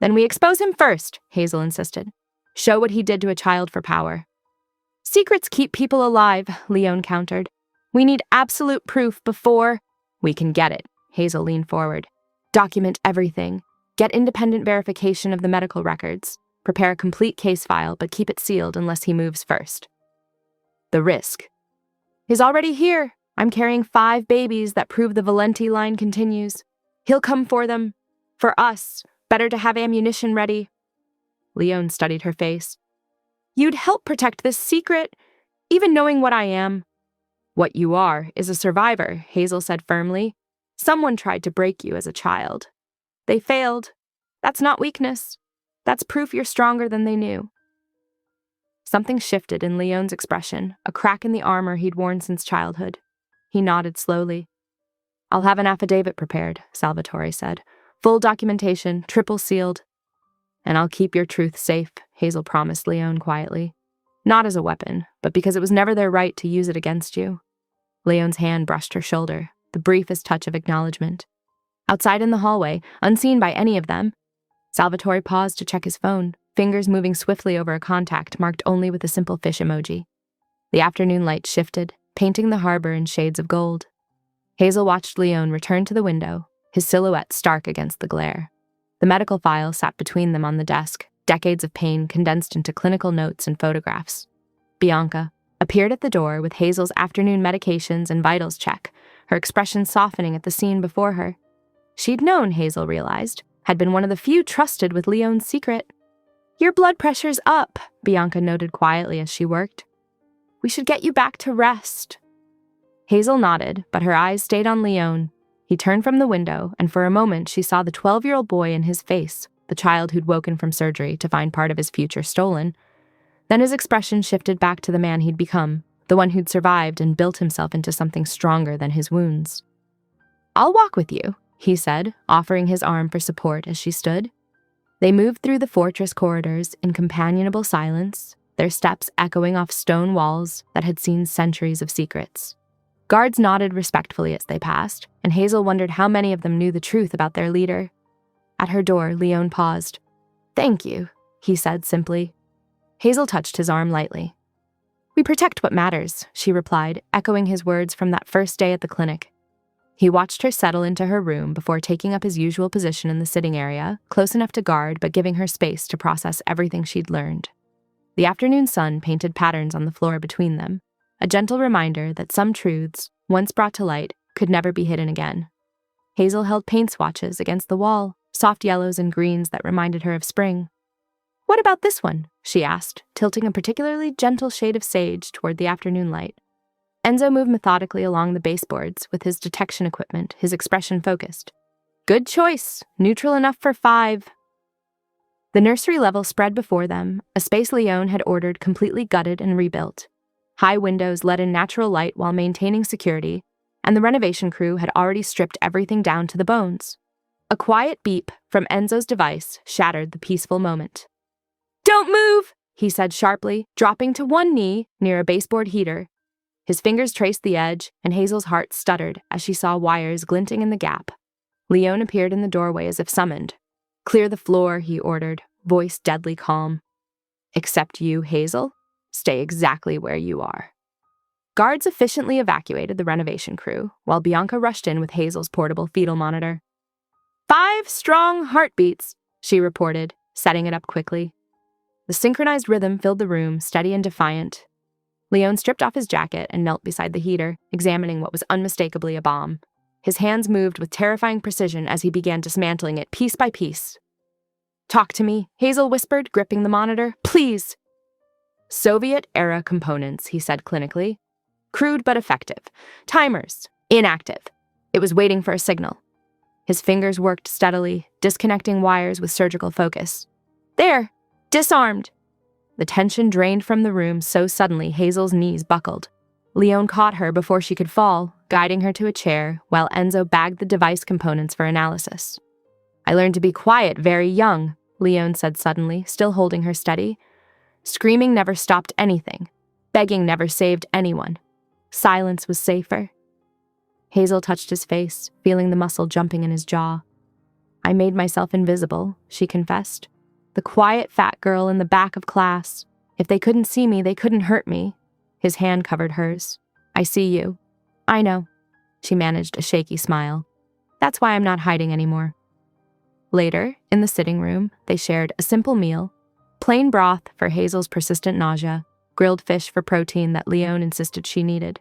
"Then we expose him first," Hazel insisted. "Show what he did to a child for power." "Secrets keep people alive," Leone countered. "We need absolute proof before—" "We can get it," Hazel leaned forward. "Document everything. Get independent verification of the medical records. Prepare a complete case file, but keep it sealed unless he moves first." "The risk." "Is already here. I'm carrying 5 babies that prove the Valenti line continues. He'll come for them. For us. Better to have ammunition ready." Leone studied her face. "You'd help protect this secret, even knowing what I am." "What you are is a survivor," Hazel said firmly. "Someone tried to break you as a child. They failed. That's not weakness. That's proof you're stronger than they knew." Something shifted in Leone's expression, a crack in the armor he'd worn since childhood. He nodded slowly. "I'll have an affidavit prepared," Salvatore said. "Full documentation, triple sealed." "And I'll keep your truth safe," Hazel promised Leone quietly. "Not as a weapon, but because it was never their right to use it against you." Leone's hand brushed her shoulder, the briefest touch of acknowledgement. Outside in the hallway, unseen by any of them, Salvatore paused to check his phone, fingers moving swiftly over a contact marked only with a simple fish emoji. The afternoon light shifted, painting the harbor in shades of gold. Hazel watched Leone return to the window, his silhouette stark against the glare. The medical file sat between them on the desk, decades of pain condensed into clinical notes and photographs. Bianca appeared at the door with Hazel's afternoon medications and vitals check, her expression softening at the scene before her. She'd known, Hazel realized, had been one of the few trusted with Leone's secret. "Your blood pressure's up," Bianca noted quietly as she worked. "We should get you back to rest." Hazel nodded, but her eyes stayed on Leone. He turned from the window, and for a moment she saw the 12-year-old boy in his face, the child who'd woken from surgery to find part of his future stolen. Then his expression shifted back to the man he'd become, the one who'd survived and built himself into something stronger than his wounds. "I'll walk with you," he said, offering his arm for support as she stood. They moved through the fortress corridors in companionable silence, their steps echoing off stone walls that had seen centuries of secrets. Guards nodded respectfully as they passed, and Hazel wondered how many of them knew the truth about their leader. At her door, Leone paused. "Thank you," he said simply. Hazel touched his arm lightly. "We protect what matters," she replied, echoing his words from that first day at the clinic. He watched her settle into her room before taking up his usual position in the sitting area, close enough to guard but giving her space to process everything she'd learned. The afternoon sun painted patterns on the floor between them, a gentle reminder that some truths, once brought to light, could never be hidden again. Hazel held paint swatches against the wall, soft yellows and greens that reminded her of spring. "What about this one?" she asked, tilting a particularly gentle shade of sage toward the afternoon light. Enzo moved methodically along the baseboards with his detection equipment, his expression focused. "Good choice. Neutral enough for 5. The nursery level spread before them, a space Leon had ordered completely gutted and rebuilt. High windows let in natural light while maintaining security, and the renovation crew had already stripped everything down to the bones. A quiet beep from Enzo's device shattered the peaceful moment. "Don't move!" he said sharply, dropping to one knee near a baseboard heater. His fingers traced the edge, and Hazel's heart stuttered as she saw wires glinting in the gap. Leon appeared in the doorway as if summoned. "Clear the floor," he ordered, voice deadly calm. "Except you, Hazel. Stay exactly where you are." Guards efficiently evacuated the renovation crew, while Bianca rushed in with Hazel's portable fetal monitor. 5 strong heartbeats, she reported, setting it up quickly. The synchronized rhythm filled the room, steady and defiant. Leon stripped off his jacket and knelt beside the heater, examining what was unmistakably a bomb. His hands moved with terrifying precision as he began dismantling it piece by piece. "Talk to me," Hazel whispered, gripping the monitor. "Please." "Soviet-era components," he said clinically. "Crude but effective. Timers. Inactive." It was waiting for a signal. His fingers worked steadily, disconnecting wires with surgical focus. "There! Disarmed!" The tension drained from the room so suddenly Hazel's knees buckled. Leon caught her before she could fall, guiding her to a chair, while Enzo bagged the device components for analysis. "I learned to be quiet very young," Leon said suddenly, still holding her steady. "Screaming never stopped anything. Begging never saved anyone. Silence was safer." Hazel touched his face, feeling the muscle jumping in his jaw. "I made myself invisible," she confessed. "The quiet fat girl in the back of class. If they couldn't see me, they couldn't hurt me." His hand covered hers. "I see you." "I know." She managed a shaky smile. "That's why I'm not hiding anymore." Later, in the sitting room, they shared a simple meal. Plain broth for Hazel's persistent nausea, grilled fish for protein that Leon insisted she needed.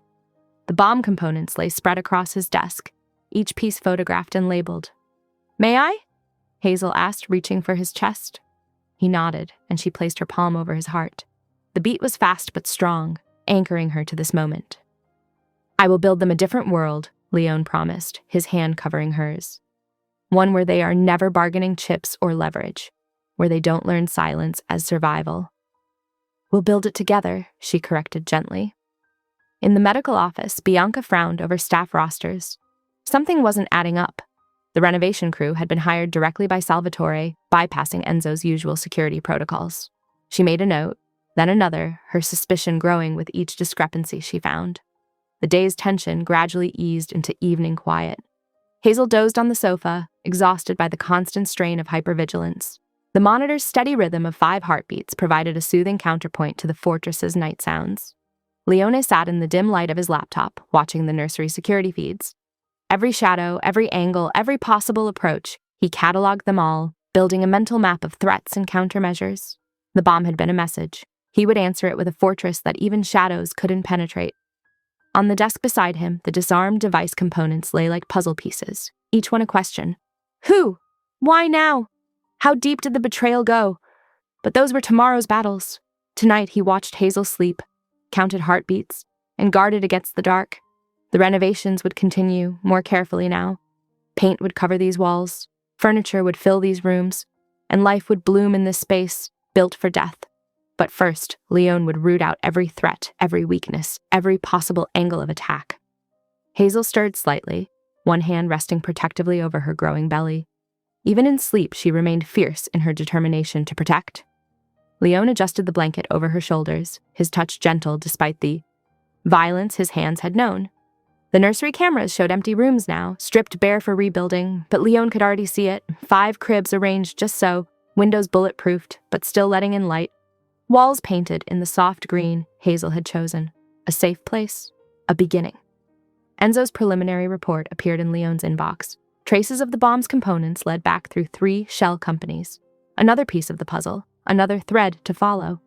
The bomb components lay spread across his desk, each piece photographed and labeled. "May I?" Hazel asked, reaching for his chest. He nodded, and she placed her palm over his heart. The beat was fast but strong, anchoring her to this moment. "I will build them a different world," Leon promised, his hand covering hers. "One where they are never bargaining chips or leverage, where they don't learn silence as survival." "We'll build it together," she corrected gently. In the medical office, Bianca frowned over staff rosters. Something wasn't adding up. The renovation crew had been hired directly by Salvatore, bypassing Enzo's usual security protocols. She made a note, then another, her suspicion growing with each discrepancy she found. The day's tension gradually eased into evening quiet. Hazel dozed on the sofa, exhausted by the constant strain of hypervigilance. The monitor's steady rhythm of 5 heartbeats provided a soothing counterpoint to the fortress's night sounds. Leone sat in the dim light of his laptop, watching the nursery security feeds. Every shadow, every angle, every possible approach, he cataloged them all, building a mental map of threats and countermeasures. The bomb had been a message. He would answer it with a fortress that even shadows couldn't penetrate. On the desk beside him, the disarmed device components lay like puzzle pieces, each one a question. Who? Why now? How deep did the betrayal go? But those were tomorrow's battles. Tonight he watched Hazel sleep, counted heartbeats, and guarded against the dark. The renovations would continue, more carefully now. Paint would cover these walls, furniture would fill these rooms, and life would bloom in this space, built for death. But first, Leon would root out every threat, every weakness, every possible angle of attack. Hazel stirred slightly, one hand resting protectively over her growing belly. Even in sleep, she remained fierce in her determination to protect. Leon adjusted the blanket over her shoulders, his touch gentle despite the violence his hands had known. The nursery cameras showed empty rooms now, stripped bare for rebuilding, but Leon could already see it. 5 cribs arranged just so, windows bulletproofed, but still letting in light. Walls painted in the soft green Hazel had chosen. A safe place, a beginning. Enzo's preliminary report appeared in Leon's inbox. Traces of the bomb's components led back through 3 shell companies. Another piece of the puzzle, another thread to follow.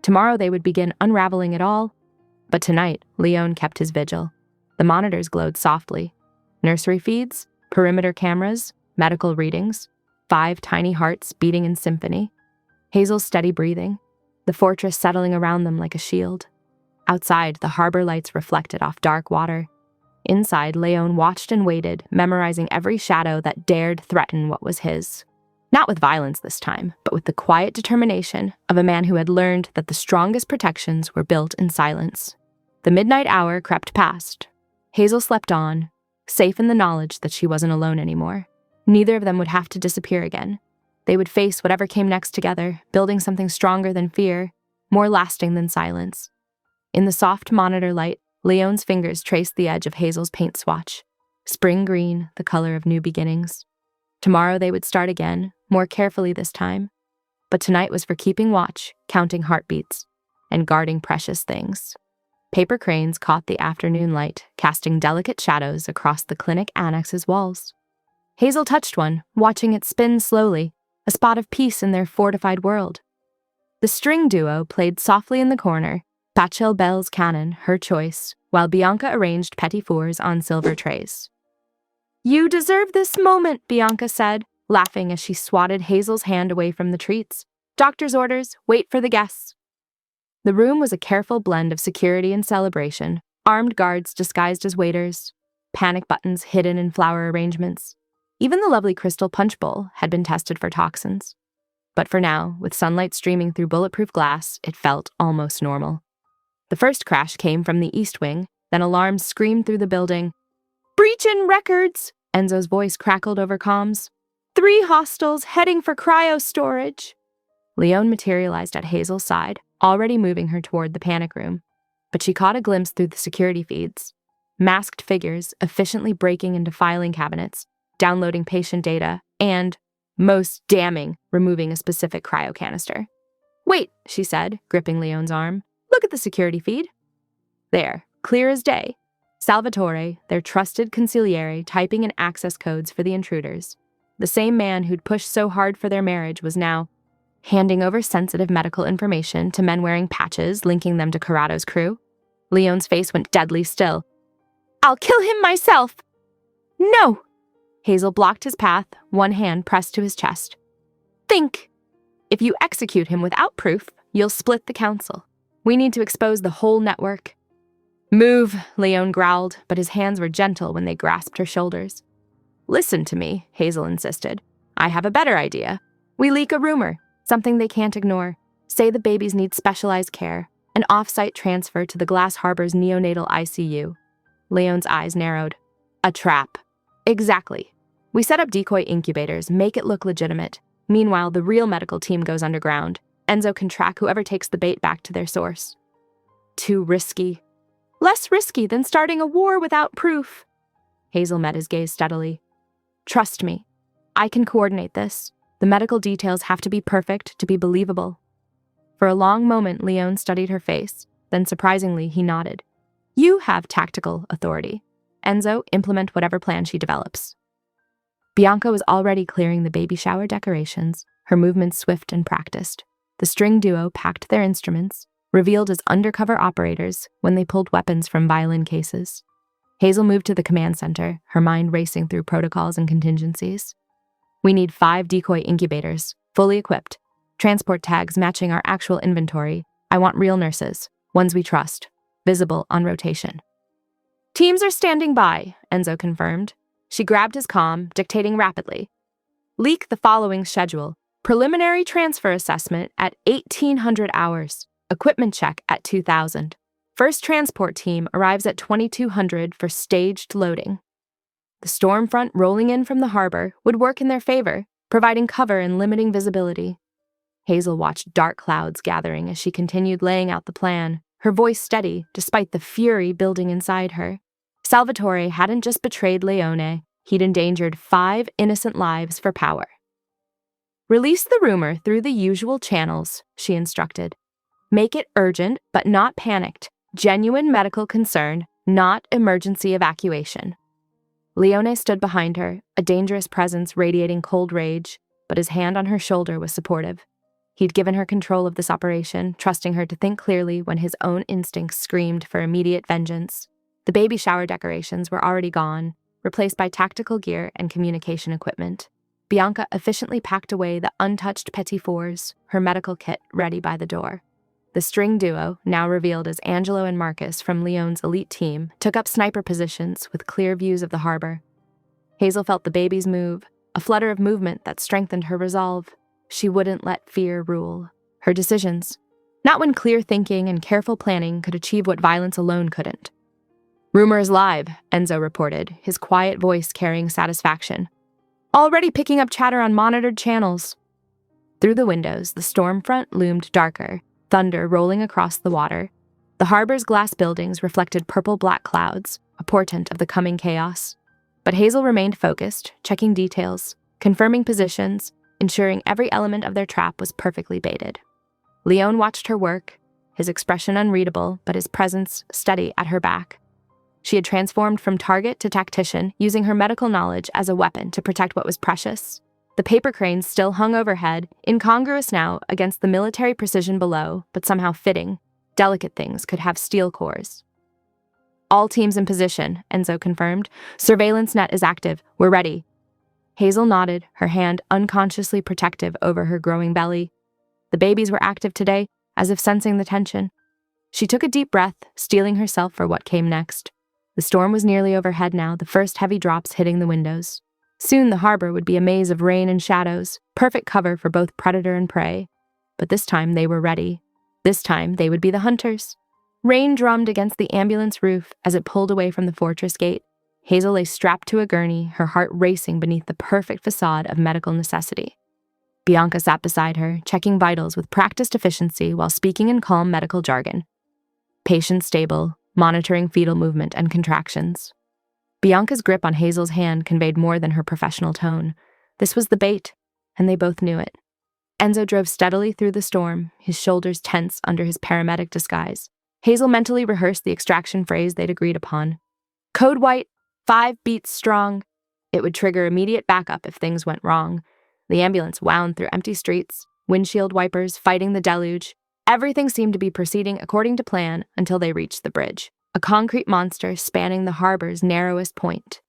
Tomorrow they would begin unraveling it all. But tonight, Leon kept his vigil. The monitors glowed softly. Nursery feeds, perimeter cameras, medical readings, 5 tiny hearts beating in symphony. Hazel's steady breathing, the fortress settling around them like a shield. Outside, the harbor lights reflected off dark water. Inside, Leon watched and waited, memorizing every shadow that dared threaten what was his. Not with violence this time, but with the quiet determination of a man who had learned that the strongest protections were built in silence. The midnight hour crept past. Hazel slept on, safe in the knowledge that she wasn't alone anymore. Neither of them would have to disappear again. They would face whatever came next together, building something stronger than fear, more lasting than silence. In the soft monitor light, Leone's fingers traced the edge of Hazel's paint swatch. Spring green, the color of new beginnings. Tomorrow they would start again, more carefully this time. But tonight was for keeping watch, counting heartbeats, and guarding precious things. Paper cranes caught the afternoon light, casting delicate shadows across the clinic annex's walls. Hazel touched one, watching it spin slowly, a spot of peace in their fortified world. The string duo played softly in the corner, Pachelbel's canon, her choice, while Bianca arranged petit fours on silver trays. "You deserve this moment," Bianca said, laughing as she swatted Hazel's hand away from the treats. "Doctor's orders, wait for the guests." The room was a careful blend of security and celebration, armed guards disguised as waiters, panic buttons hidden in flower arrangements. Even the lovely crystal punch bowl had been tested for toxins. But for now, with sunlight streaming through bulletproof glass, it felt almost normal. The first crash came from the east wing, then alarms screamed through the building. "Breach in records!" Enzo's voice crackled over comms. "3 hostels heading for cryo storage." Leone materialized at Hazel's side, already moving her toward the panic room. But she caught a glimpse through the security feeds. Masked figures efficiently breaking into filing cabinets, downloading patient data, and, most damning, removing a specific cryo canister. "Wait," she said, gripping Leone's arm. "Look at the security feed." There, clear as day. Salvatore, their trusted consigliere, typing in access codes for the intruders. The same man who'd pushed so hard for their marriage was now handing over sensitive medical information to men wearing patches linking them to Corrado's crew. Leone's face went deadly still. "I'll kill him myself!" "No!" Hazel blocked his path, one hand pressed to his chest. "Think. If you execute him without proof, you'll split the council. We need to expose the whole network." "Move," Leone growled, but his hands were gentle when they grasped her shoulders. "Listen to me," Hazel insisted. "I have a better idea. We leak a rumor, something they can't ignore. Say the babies need specialized care, an off-site transfer to the Glass Harbor's neonatal ICU. Leone's eyes narrowed. "A trap." "Exactly. We set up decoy incubators, make it look legitimate. Meanwhile, the real medical team goes underground. Enzo can track whoever takes the bait back to their source." "Too risky." "Less risky than starting a war without proof." Hazel met his gaze steadily. "Trust me. I can coordinate this. The medical details have to be perfect to be believable." For a long moment, Leone studied her face. Then, surprisingly, he nodded. "You have tactical authority. Enzo, implement whatever plan she develops." Bianca was already clearing the baby shower decorations, her movements swift and practiced. The string duo packed their instruments, revealed as undercover operators when they pulled weapons from violin cases. Hazel moved to the command center, her mind racing through protocols and contingencies. "We need 5 decoy incubators, fully equipped. Transport tags matching our actual inventory. I want real nurses, ones we trust, visible on rotation." "Teams are standing by," Enzo confirmed. She grabbed his comm, dictating rapidly. "Leak the following schedule. Preliminary transfer assessment at 1800 hours. Equipment check at 2000. First transport team arrives at 2200 for staged loading." The storm front rolling in from the harbor would work in their favor, providing cover and limiting visibility. Hazel watched dark clouds gathering as she continued laying out the plan, her voice steady despite the fury building inside her. Salvatore hadn't just betrayed Leone, he'd endangered 5 innocent lives for power. "Release the rumor through the usual channels," she instructed. "Make it urgent, but not panicked. Genuine medical concern, not emergency evacuation." Leone stood behind her, a dangerous presence radiating cold rage, but his hand on her shoulder was supportive. He'd given her control of this operation, trusting her to think clearly when his own instincts screamed for immediate vengeance. The baby shower decorations were already gone, replaced by tactical gear and communication equipment. Bianca efficiently packed away the untouched petit fours, her medical kit ready by the door. The string duo, now revealed as Angelo and Marcus from Leone's elite team, took up sniper positions with clear views of the harbor. Hazel felt the babies move, a flutter of movement that strengthened her resolve. She wouldn't let fear rule her decisions, not when clear thinking and careful planning could achieve what violence alone couldn't. "Rumor is live," Enzo reported, his quiet voice carrying satisfaction. "Already picking up chatter on monitored channels." Through the windows, the storm front loomed darker, thunder rolling across the water. The harbor's glass buildings reflected purple-black clouds, a portent of the coming chaos. But Hazel remained focused, checking details, confirming positions, ensuring every element of their trap was perfectly baited. Leon watched her work, his expression unreadable, but his presence steady at her back. She had transformed from target to tactician, using her medical knowledge as a weapon to protect what was precious. The paper cranes still hung overhead, incongruous now against the military precision below, but somehow fitting. Delicate things could have steel cores. "All teams in position," Enzo confirmed. "Surveillance net is active. We're ready." Hazel nodded, her hand unconsciously protective over her growing belly. The babies were active today, as if sensing the tension. She took a deep breath, steeling herself for what came next. The storm was nearly overhead now, the first heavy drops hitting the windows. Soon the harbor would be a maze of rain and shadows, perfect cover for both predator and prey. But this time they were ready. This time they would be the hunters. Rain drummed against the ambulance roof as it pulled away from the fortress gate. Hazel lay strapped to a gurney, her heart racing beneath the perfect facade of medical necessity. Bianca sat beside her, checking vitals with practiced efficiency while speaking in calm medical jargon. Patient stable, monitoring fetal movement and contractions. Bianca's grip on Hazel's hand conveyed more than her professional tone. This was the bait, and they both knew it. Enzo drove steadily through the storm, his shoulders tense under his paramedic disguise. Hazel mentally rehearsed the extraction phrase they'd agreed upon. "Code white, 5 beats strong." It would trigger immediate backup if things went wrong. The ambulance wound through empty streets, windshield wipers fighting the deluge. Everything seemed to be proceeding according to plan until they reached the bridge, a concrete monster spanning the harbor's narrowest point.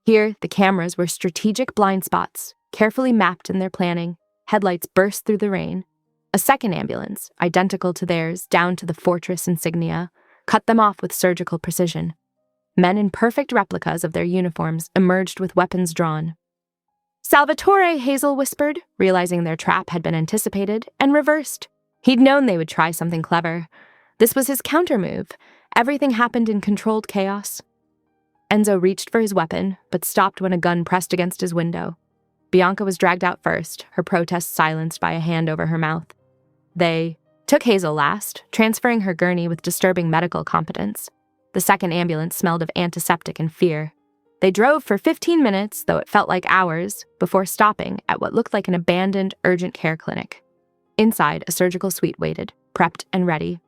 Here, the cameras were strategic blind spots, carefully mapped in their planning. Headlights burst through the rain. A second ambulance, identical to theirs, down to the fortress insignia, cut them off with surgical precision. Men in perfect replicas of their uniforms emerged with weapons drawn. "Salvatore," Hazel whispered, realizing their trap had been anticipated, and reversed. He'd known they would try something clever. This was his countermove. Everything happened in controlled chaos. Enzo reached for his weapon, but stopped when a gun pressed against his window. Bianca was dragged out first, her protest silenced by a hand over her mouth. They took Hazel last, transferring her gurney with disturbing medical competence. The second ambulance smelled of antiseptic and fear. They drove for 15 minutes, though it felt like hours, before stopping at what looked like an abandoned urgent care clinic. Inside, a surgical suite waited, prepped and ready.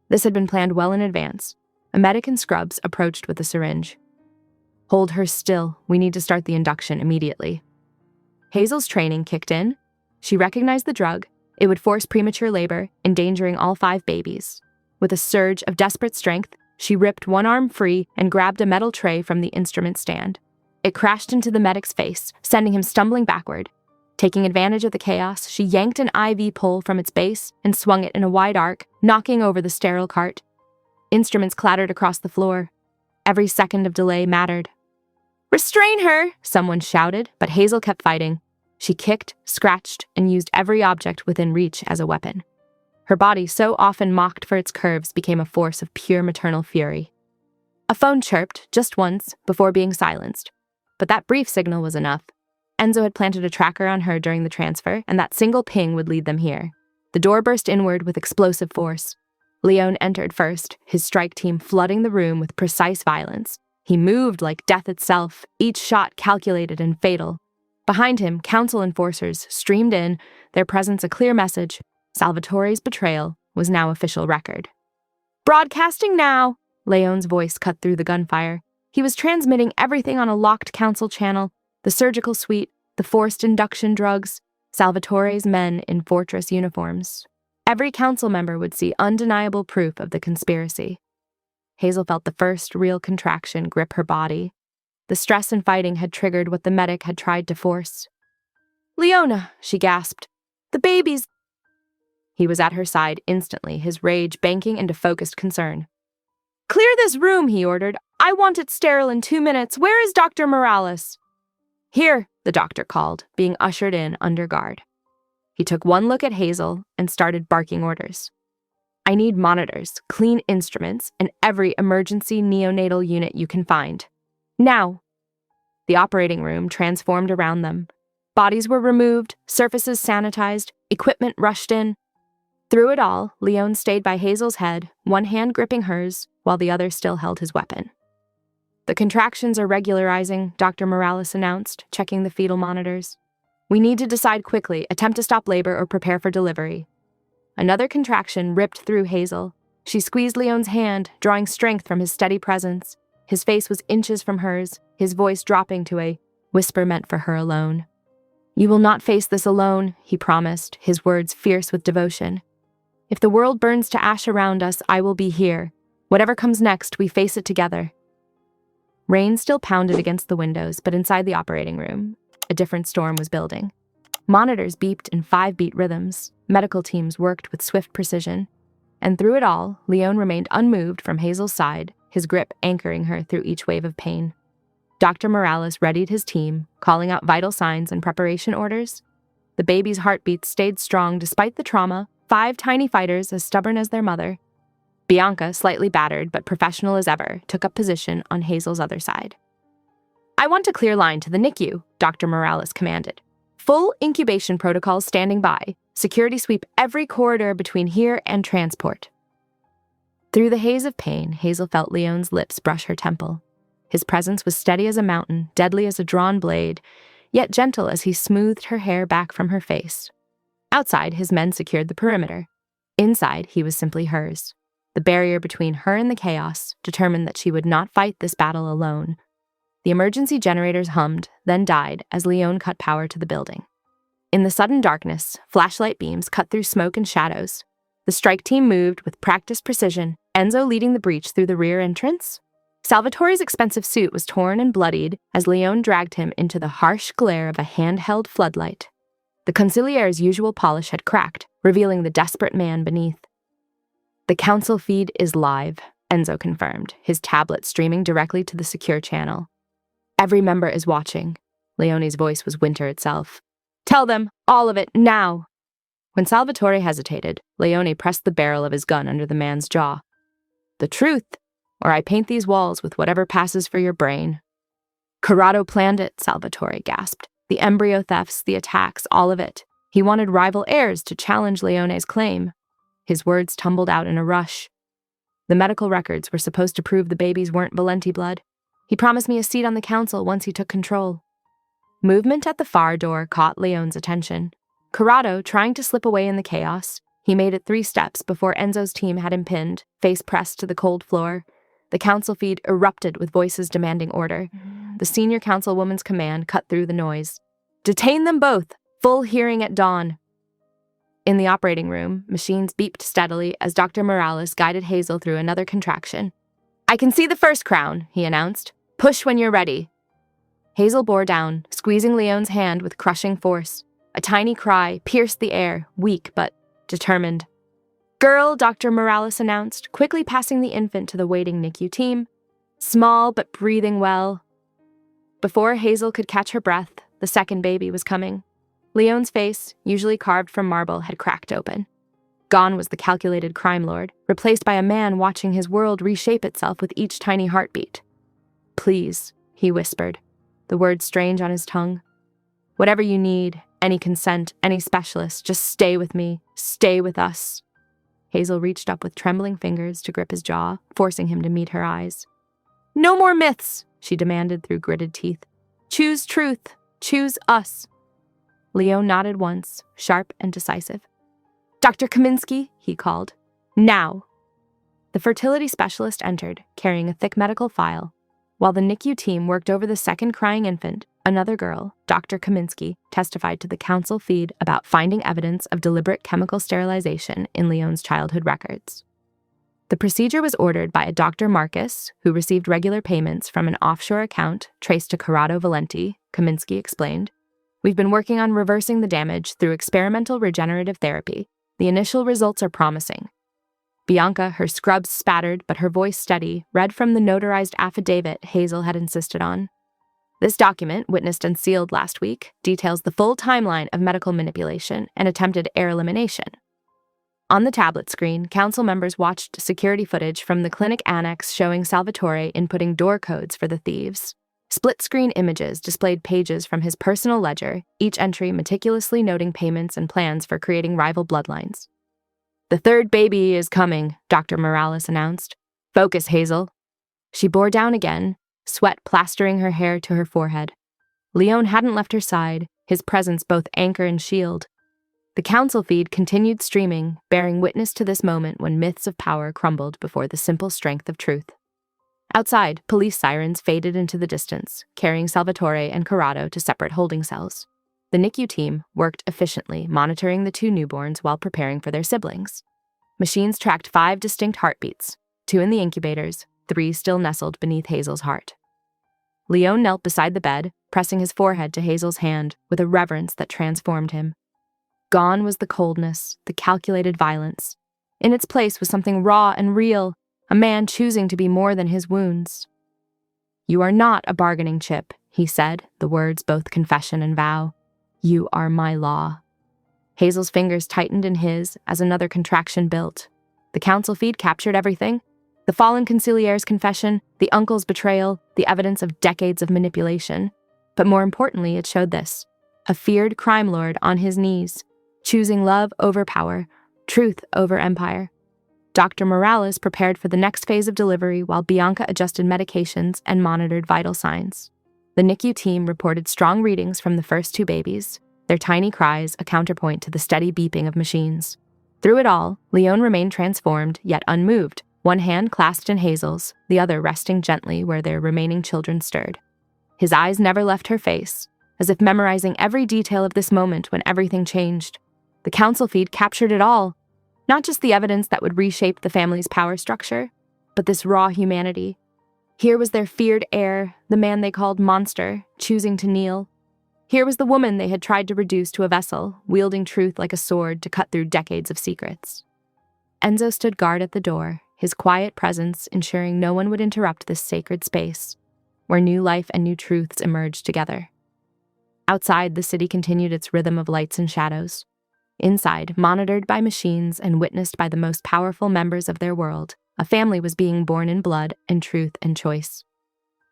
This had been planned well in advance. A medic in scrubs approached with a syringe. "Hold her still. We need to start the induction immediately." Hazel's training kicked in. She recognized the drug. It would force premature labor, endangering all 5 babies. With a surge of desperate strength, she ripped one arm free and grabbed a metal tray from the instrument stand. It crashed into the medic's face, sending him stumbling backward. Taking advantage of the chaos, she yanked an IV pole from its base and swung it in a wide arc, knocking over the sterile cart. Instruments clattered across the floor. Every second of delay mattered. "Restrain her!" someone shouted, but Hazel kept fighting. She kicked, scratched, and used every object within reach as a weapon. Her body, so often mocked for its curves, became a force of pure maternal fury. A phone chirped, just once, before being silenced. But that brief signal was enough. Enzo had planted a tracker on her during the transfer, and that single ping would lead them here. The door burst inward with explosive force. Leon entered first, his strike team flooding the room with precise violence. He moved like death itself, each shot calculated and fatal. Behind him, council enforcers streamed in, their presence a clear message. Salvatore's betrayal was now official record. "Broadcasting now!" Leon's voice cut through the gunfire. He was transmitting everything on a locked council channel, the surgical suite, the forced induction drugs, Salvatore's men in fortress uniforms. Every council member would see undeniable proof of the conspiracy. Hazel felt the first real contraction grip her body. The stress and fighting had triggered what the medic had tried to force. "Leona," she gasped. "The babies." He was at her side instantly, his rage banking into focused concern. "Clear this room," he ordered. "I want it sterile in 2 minutes. Where is Dr. Morales?" "Here," the doctor called, being ushered in under guard. He took one look at Hazel and started barking orders. "I need monitors, clean instruments, and every emergency neonatal unit you can find. Now!" The operating room transformed around them. Bodies were removed, surfaces sanitized, equipment rushed in. Through it all, Leon stayed by Hazel's head, one hand gripping hers, while the other still held his weapon. "The contractions are regularizing," Dr. Morales announced, checking the fetal monitors. "We need to decide quickly, attempt to stop labor or prepare for delivery." Another contraction ripped through Hazel. She squeezed Leon's hand, drawing strength from his steady presence. His face was inches from hers, his voice dropping to a whisper meant for her alone. "You will not face this alone," he promised, his words fierce with devotion. "If the world burns to ash around us, I will be here. Whatever comes next, we face it together." Rain still pounded against the windows, but inside the operating room, a different storm was building. Monitors beeped in 5-beat rhythms, medical teams worked with swift precision, and through it all, Leon remained unmoved from Hazel's side, his grip anchoring her through each wave of pain. Dr. Morales readied his team, calling out vital signs and preparation orders. The baby's heartbeats stayed strong despite the trauma, 5 tiny fighters as stubborn as their mother. Bianca, slightly battered but professional as ever, took up position on Hazel's other side. "I want a clear line to the NICU," Dr. Morales commanded. "Full incubation protocols standing by. Security sweep every corridor between here and transport." Through the haze of pain, Hazel felt Leon's lips brush her temple. His presence was steady as a mountain, deadly as a drawn blade, yet gentle as he smoothed her hair back from her face. Outside, his men secured the perimeter. Inside, he was simply hers. The barrier between her and the chaos, determined that she would not fight this battle alone. The emergency generators hummed, then died as Leon cut power to the building. In the sudden darkness, flashlight beams cut through smoke and shadows. The strike team moved with practiced precision, Enzo leading the breach through the rear entrance. Salvatore's expensive suit was torn and bloodied as Leon dragged him into the harsh glare of a handheld floodlight. The consigliere's usual polish had cracked, revealing the desperate man beneath. "The council feed is live," Enzo confirmed, his tablet streaming directly to the secure channel. "Every member is watching." Leone's voice was winter itself. "Tell them, all of it, now!" When Salvatore hesitated, Leone pressed the barrel of his gun under the man's jaw. "The truth, or I paint these walls with whatever passes for your brain." "Corrado planned it," Salvatore gasped. "The embryo thefts, the attacks, all of it. He wanted rival heirs to challenge Leone's claim." His words tumbled out in a rush. "The medical records were supposed to prove the babies weren't Valenti blood. He promised me a seat on the council once he took control." Movement at the far door caught Leone's attention. Corrado, trying to slip away in the chaos, he made it 3 steps before Enzo's team had him pinned, face pressed to the cold floor. The council feed erupted with voices demanding order. The senior councilwoman's command cut through the noise. "Detain them both! Full hearing at dawn!" In the operating room, machines beeped steadily as Dr. Morales guided Hazel through another contraction. "I can see the first crown," he announced. "Push when you're ready." Hazel bore down, squeezing Leon's hand with crushing force. A tiny cry pierced the air, weak but determined. "Girl," Dr. Morales announced, quickly passing the infant to the waiting NICU team. "Small but breathing well." Before Hazel could catch her breath, the second baby was coming. Leon's face, usually carved from marble, had cracked open. Gone was the calculated crime lord, replaced by a man watching his world reshape itself with each tiny heartbeat. "Please," he whispered, the words strange on his tongue. "Whatever you need, any consent, any specialist, just stay with me, stay with us." Hazel reached up with trembling fingers to grip his jaw, forcing him to meet her eyes. "No more myths," she demanded through gritted teeth. "Choose truth. Choose us." Leo nodded once, sharp and decisive. "Dr. Kaminsky," he called. "Now." The fertility specialist entered, carrying a thick medical file. While the NICU team worked over the second crying infant, another girl, Dr. Kaminsky, testified to the council feed about finding evidence of deliberate chemical sterilization in Leon's childhood records. The procedure was ordered by a Dr. Marcus, who received regular payments from an offshore account traced to Corrado Valenti, Kaminsky explained. "We've been working on reversing the damage through experimental regenerative therapy. The initial results are promising." Bianca, her scrubs spattered but her voice steady, read from the notarized affidavit Hazel had insisted on. This document, witnessed and sealed last week, details the full timeline of medical manipulation and attempted heir elimination. On the tablet screen, council members watched security footage from the clinic annex showing Salvatore inputting door codes for the thieves. Split-screen images displayed pages from his personal ledger, each entry meticulously noting payments and plans for creating rival bloodlines. "The third baby is coming," Dr. Morales announced. "Focus, Hazel." She bore down again, sweat plastering her hair to her forehead. Leon hadn't left her side, his presence both anchor and shield. The council feed continued streaming, bearing witness to this moment when myths of power crumbled before the simple strength of truth. Outside, police sirens faded into the distance, carrying Salvatore and Corrado to separate holding cells. The NICU team worked efficiently, monitoring the two newborns while preparing for their siblings. Machines tracked 5 distinct heartbeats, 2 in the incubators, 3 still nestled beneath Hazel's heart. Leon knelt beside the bed, pressing his forehead to Hazel's hand with a reverence that transformed him. Gone was the coldness, the calculated violence. In its place was something raw and real, a man choosing to be more than his wounds. "You are not a bargaining chip," he said, the words both confession and vow. "You are my law." Hazel's fingers tightened in his as another contraction built. The council feed captured everything: the fallen consigliere's confession, the uncle's betrayal, the evidence of decades of manipulation. But more importantly, it showed this: a feared crime lord on his knees, choosing love over power, truth over empire. Dr. Morales prepared for the next phase of delivery while Bianca adjusted medications and monitored vital signs. The NICU team reported strong readings from the first 2 babies, their tiny cries a counterpoint to the steady beeping of machines. Through it all, Leon remained transformed, yet unmoved, one hand clasped in Hazel's, the other resting gently where their remaining children stirred. His eyes never left her face, as if memorizing every detail of this moment when everything changed. The council feed captured it all. Not just the evidence that would reshape the family's power structure, but this raw humanity. Here was their feared heir, the man they called monster, choosing to kneel. Here was the woman they had tried to reduce to a vessel, wielding truth like a sword to cut through decades of secrets. Enzo stood guard at the door, his quiet presence ensuring no one would interrupt this sacred space, where new life and new truths emerged together. Outside, the city continued its rhythm of lights and shadows. Inside, monitored by machines and witnessed by the most powerful members of their world, a family was being born in blood and truth and choice.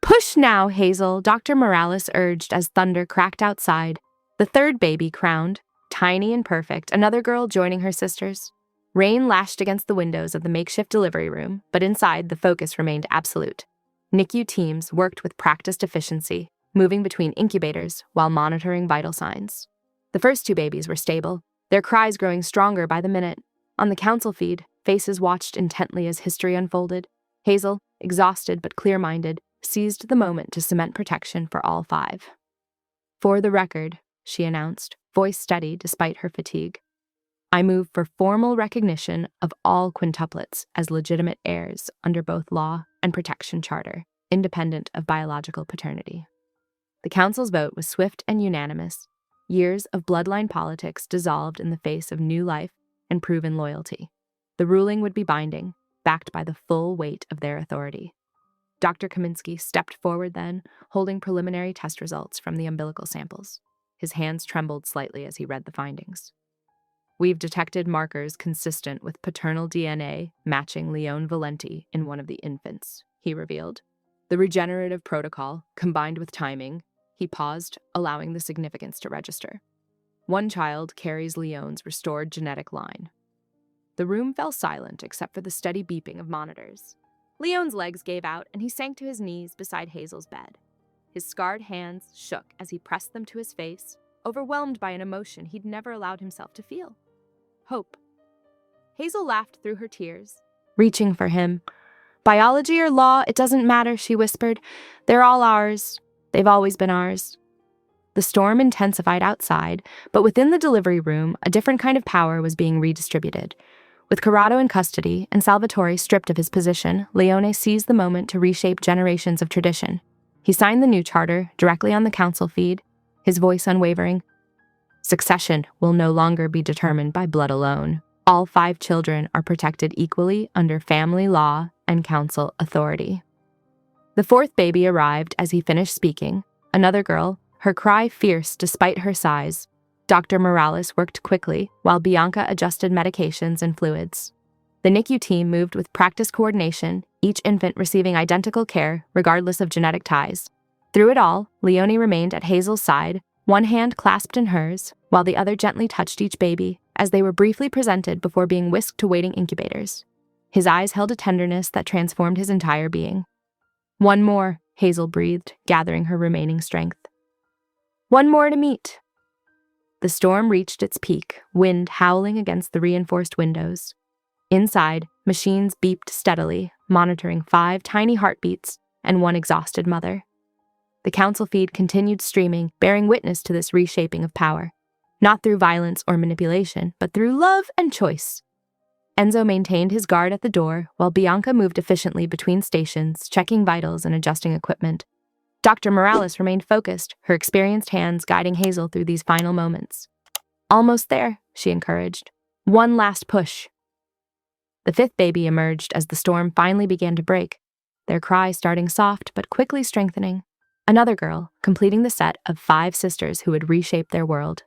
"Push now, Hazel," Dr. Morales urged as thunder cracked outside. The third baby crowned, tiny and perfect, another girl joining her sisters. Rain lashed against the windows of the makeshift delivery room, but inside the focus remained absolute. NICU teams worked with practiced efficiency, moving between incubators while monitoring vital signs. The first 2 babies were stable, their cries growing stronger by the minute. On the council feed, faces watched intently as history unfolded. Hazel, exhausted but clear-minded, seized the moment to cement protection for all 5. "For the record," she announced, voice steady despite her fatigue, "I move for formal recognition of all quintuplets as legitimate heirs under both law and protection charter, independent of biological paternity." The council's vote was swift and unanimous. Years of bloodline politics dissolved in the face of new life and proven loyalty. The ruling would be binding, backed by the full weight of their authority. Dr. Kaminsky stepped forward then, holding preliminary test results from the umbilical samples. His hands trembled slightly as he read the findings. "We've detected markers consistent with paternal DNA matching Leon Valenti in one of the infants," he revealed. "The regenerative protocol, combined with timing," he paused, allowing the significance to register. "One child carries Leon's restored genetic line." The room fell silent except for the steady beeping of monitors. Leon's legs gave out and he sank to his knees beside Hazel's bed. His scarred hands shook as he pressed them to his face, overwhelmed by an emotion he'd never allowed himself to feel: hope. Hazel laughed through her tears, reaching for him. "Biology or law, it doesn't matter," she whispered. "They're all ours. They've always been ours." The storm intensified outside, but within the delivery room, a different kind of power was being redistributed. With Corrado in custody and Salvatore stripped of his position, Leone seized the moment to reshape generations of tradition. He signed the new charter directly on the council feed, his voice unwavering. "Succession will no longer be determined by blood alone. All 5 children are protected equally under family law and council authority." The 4th baby arrived as he finished speaking, Another girl, her cry fierce despite her size. Dr. Morales worked quickly while Bianca adjusted medications and fluids. The NICU team moved with practiced coordination, each infant receiving identical care regardless of genetic ties. Through it all, Leone remained at Hazel's side, one hand clasped in hers, while the other gently touched each baby as they were briefly presented before being whisked to waiting incubators. His eyes held a tenderness that transformed his entire being. "One more," Hazel breathed, gathering her remaining strength. "One more to meet." The storm reached its peak, wind howling against the reinforced windows. Inside, machines beeped steadily, monitoring 5 tiny heartbeats and one exhausted mother. The council feed continued streaming, bearing witness to this reshaping of power. Not through violence or manipulation, but through love and choice. Enzo maintained his guard at the door, while Bianca moved efficiently between stations, checking vitals and adjusting equipment. Dr. Morales remained focused, her experienced hands guiding Hazel through these final moments. "Almost there," she encouraged. "One last push." The 5th baby emerged as the storm finally began to break, their cry starting soft but quickly strengthening. Another girl, completing the set of 5 sisters who would reshape their world.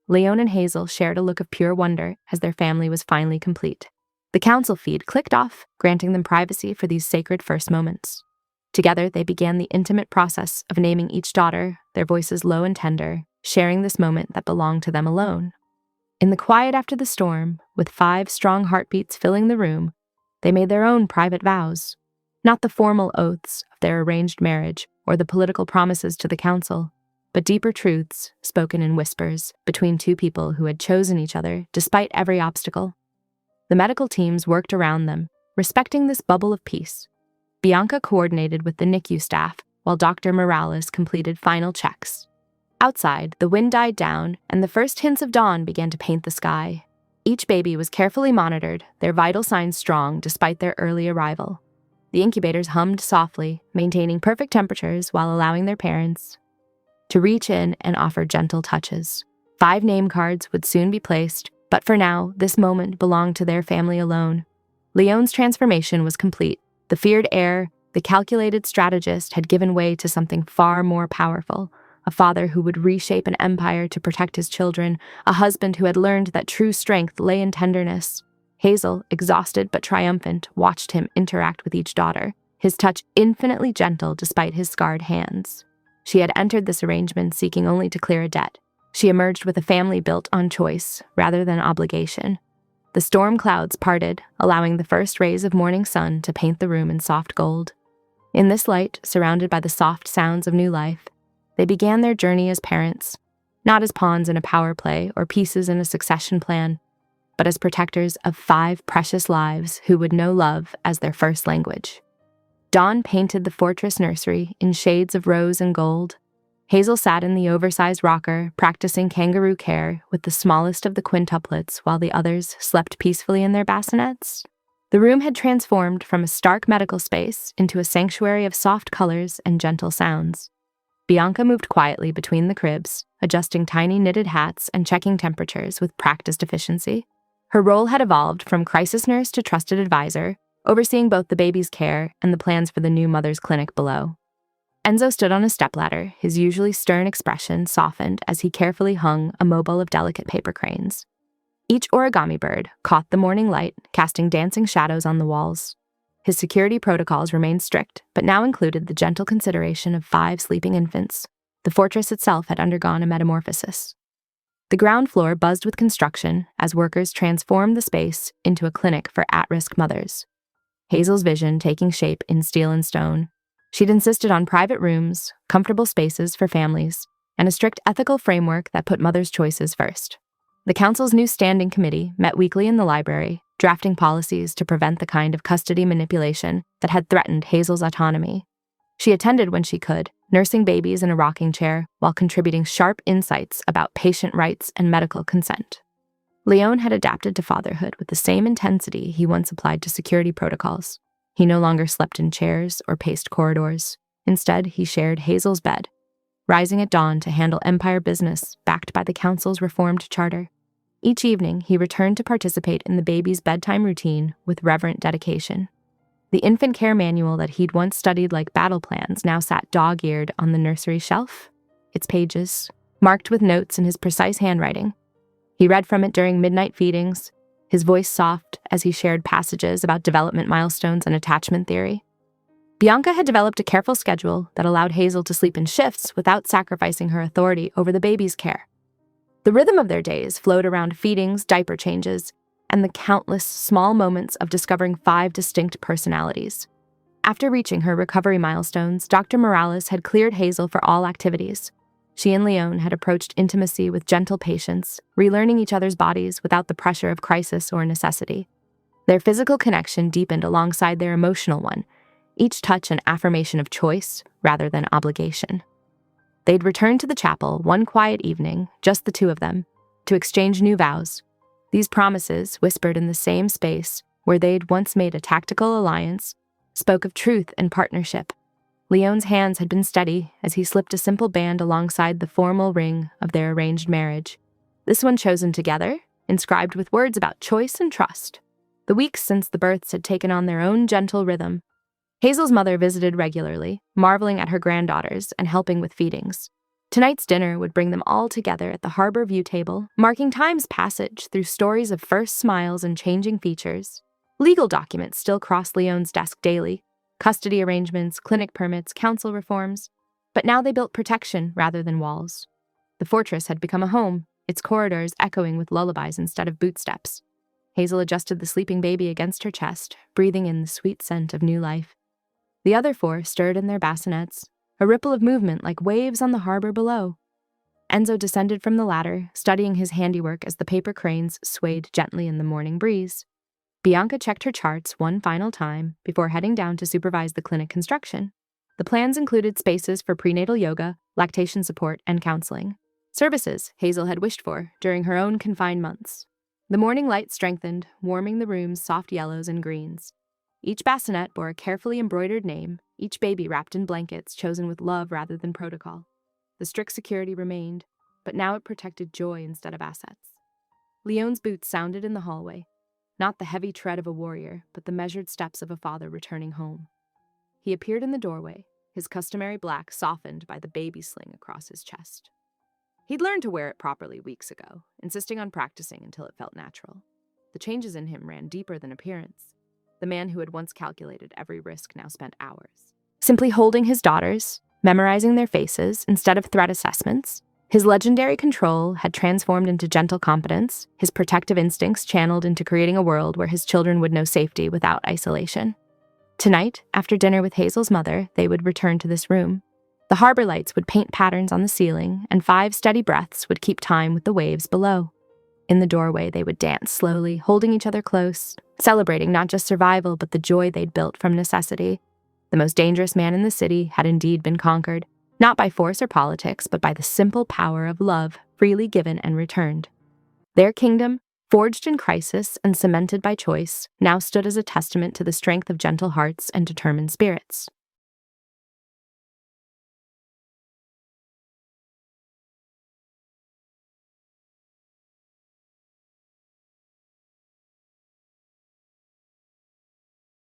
Leone and Hazel shared a look of pure wonder as their family was finally complete. The council feed clicked off, granting them privacy for these sacred first moments. Together, they began the intimate process of naming each daughter, their voices low and tender, sharing this moment that belonged to them alone. In the quiet after the storm, with 5 strong heartbeats filling the room, they made their own private vows. Not the formal oaths of their arranged marriage or the political promises to the council, but deeper truths spoken in whispers between 2 people who had chosen each other despite every obstacle. The medical teams worked around them, respecting this bubble of peace. Bianca coordinated with the NICU staff, while Dr. Morales completed final checks. Outside, the wind died down, and the first hints of dawn began to paint the sky. Each baby was carefully monitored, their vital signs strong despite their early arrival. The incubators hummed softly, maintaining perfect temperatures while allowing their parents to reach in and offer gentle touches. 5 name cards would soon be placed, but for now, this moment belonged to their family alone. Leone's transformation was complete. The feared heir, the calculated strategist, had given way to something far more powerful. A father who would reshape an empire to protect his children, a husband who had learned that true strength lay in tenderness. Hazel, exhausted but triumphant, watched him interact with each daughter, his touch infinitely gentle despite his scarred hands. She had entered this arrangement seeking only to clear a debt. She emerged with a family built on choice rather than obligation. The storm clouds parted, allowing the first rays of morning sun to paint the room in soft gold. In this light, surrounded by the soft sounds of new life, they began their journey as parents, not as pawns in a power play or pieces in a succession plan, but as protectors of 5 precious lives who would know love as their first language. Dawn painted the fortress nursery in shades of rose and gold. Hazel sat in the oversized rocker, practicing kangaroo care with the smallest of the quintuplets while the others slept peacefully in their bassinets. The room had transformed from a stark medical space into a sanctuary of soft colors and gentle sounds. Bianca moved quietly between the cribs, adjusting tiny knitted hats and checking temperatures with practiced efficiency. Her role had evolved from crisis nurse to trusted advisor, overseeing both the baby's care and the plans for the new mother's clinic below. Enzo stood on a stepladder, his usually stern expression softened as he carefully hung a mobile of delicate paper cranes. Each origami bird caught the morning light, casting dancing shadows on the walls. His security protocols remained strict, but now included the gentle consideration of 5 sleeping infants. The fortress itself had undergone a metamorphosis. The ground floor buzzed with construction as workers transformed the space into a clinic for at-risk mothers. Hazel's vision taking shape in steel and stone. She'd insisted on private rooms, comfortable spaces for families, and a strict ethical framework that put mothers' choices first. The council's new standing committee met weekly in the library, drafting policies to prevent the kind of custody manipulation that had threatened Hazel's autonomy. She attended when she could, nursing babies in a rocking chair while contributing sharp insights about patient rights and medical consent. Leone had adapted to fatherhood with the same intensity he once applied to security protocols. He no longer slept in chairs or paced corridors. Instead, he shared Hazel's bed, rising at dawn to handle empire business backed by the council's reformed charter. Each evening, he returned to participate in the baby's bedtime routine with reverent dedication. The infant care manual that he'd once studied like battle plans now sat dog-eared on the nursery shelf. its pages, marked with notes in his precise handwriting. He read from it during midnight feedings, his voice soft as he shared passages about development milestones and attachment theory. Bianca had developed a careful schedule that allowed Hazel to sleep in shifts without sacrificing her authority over the baby's care. The rhythm of their days flowed around feedings, diaper changes, and the countless small moments of discovering 5 distinct personalities. After reaching her recovery milestones, Dr. Morales had cleared Hazel for all activities. She and Leon had approached intimacy with gentle patience, relearning each other's bodies without the pressure of crisis or necessity. Their physical connection deepened alongside their emotional one, each touch an affirmation of choice rather than obligation. They'd returned to the chapel one quiet evening, just the two of them, to exchange new vows. These promises, whispered in the same space where they'd once made a tactical alliance, spoke of truth and partnership. Leon's hands had been steady as he slipped a simple band alongside the formal ring of their arranged marriage. This one chosen together, inscribed with words about choice and trust. The weeks since the births had taken on their own gentle rhythm. Hazel's mother visited regularly, marveling at her granddaughters and helping with feedings. Tonight's dinner would bring them all together at the harbor view table, marking time's passage through stories of first smiles and changing features. Legal documents still crossed Leon's desk daily, custody arrangements, clinic permits, council reforms, but now they built protection rather than walls. The fortress had become a home, its corridors echoing with lullabies instead of bootsteps. Hazel adjusted the sleeping baby against her chest, breathing in the sweet scent of new life. The other 4 stirred in their bassinets, a ripple of movement like waves on the harbor below. Enzo descended from the ladder, studying his handiwork as the paper cranes swayed gently in the morning breeze. Bianca checked her charts one final time before heading down to supervise the clinic construction. The plans included spaces for prenatal yoga, lactation support, and counseling. Services Hazel had wished for during her own confined months. The morning light strengthened, warming the room's soft yellows and greens. Each bassinet bore a carefully embroidered name, each baby wrapped in blankets chosen with love rather than protocol. The strict security remained, but now it protected joy instead of assets. Leon's boots sounded in the hallway, not the heavy tread of a warrior, but the measured steps of a father returning home. He appeared in the doorway, his customary black softened by the baby sling across his chest. He'd learned to wear it properly weeks ago, insisting on practicing until it felt natural. The changes in him ran deeper than appearance. The man who had once calculated every risk now spent hours simply holding his daughters, memorizing their faces instead of threat assessments. His legendary control had transformed into gentle competence, his protective instincts channeled into creating a world where his children would know safety without isolation. Tonight, after dinner with Hazel's mother, they would return to this room. The harbor lights would paint patterns on the ceiling, and 5 steady breaths would keep time with the waves below. In the doorway, they would dance slowly, holding each other close, celebrating not just survival but the joy they'd built from necessity. The most dangerous man in the city had indeed been conquered, not by force or politics, but by the simple power of love, freely given and returned. Their kingdom, forged in crisis and cemented by choice, now stood as a testament to the strength of gentle hearts and determined spirits.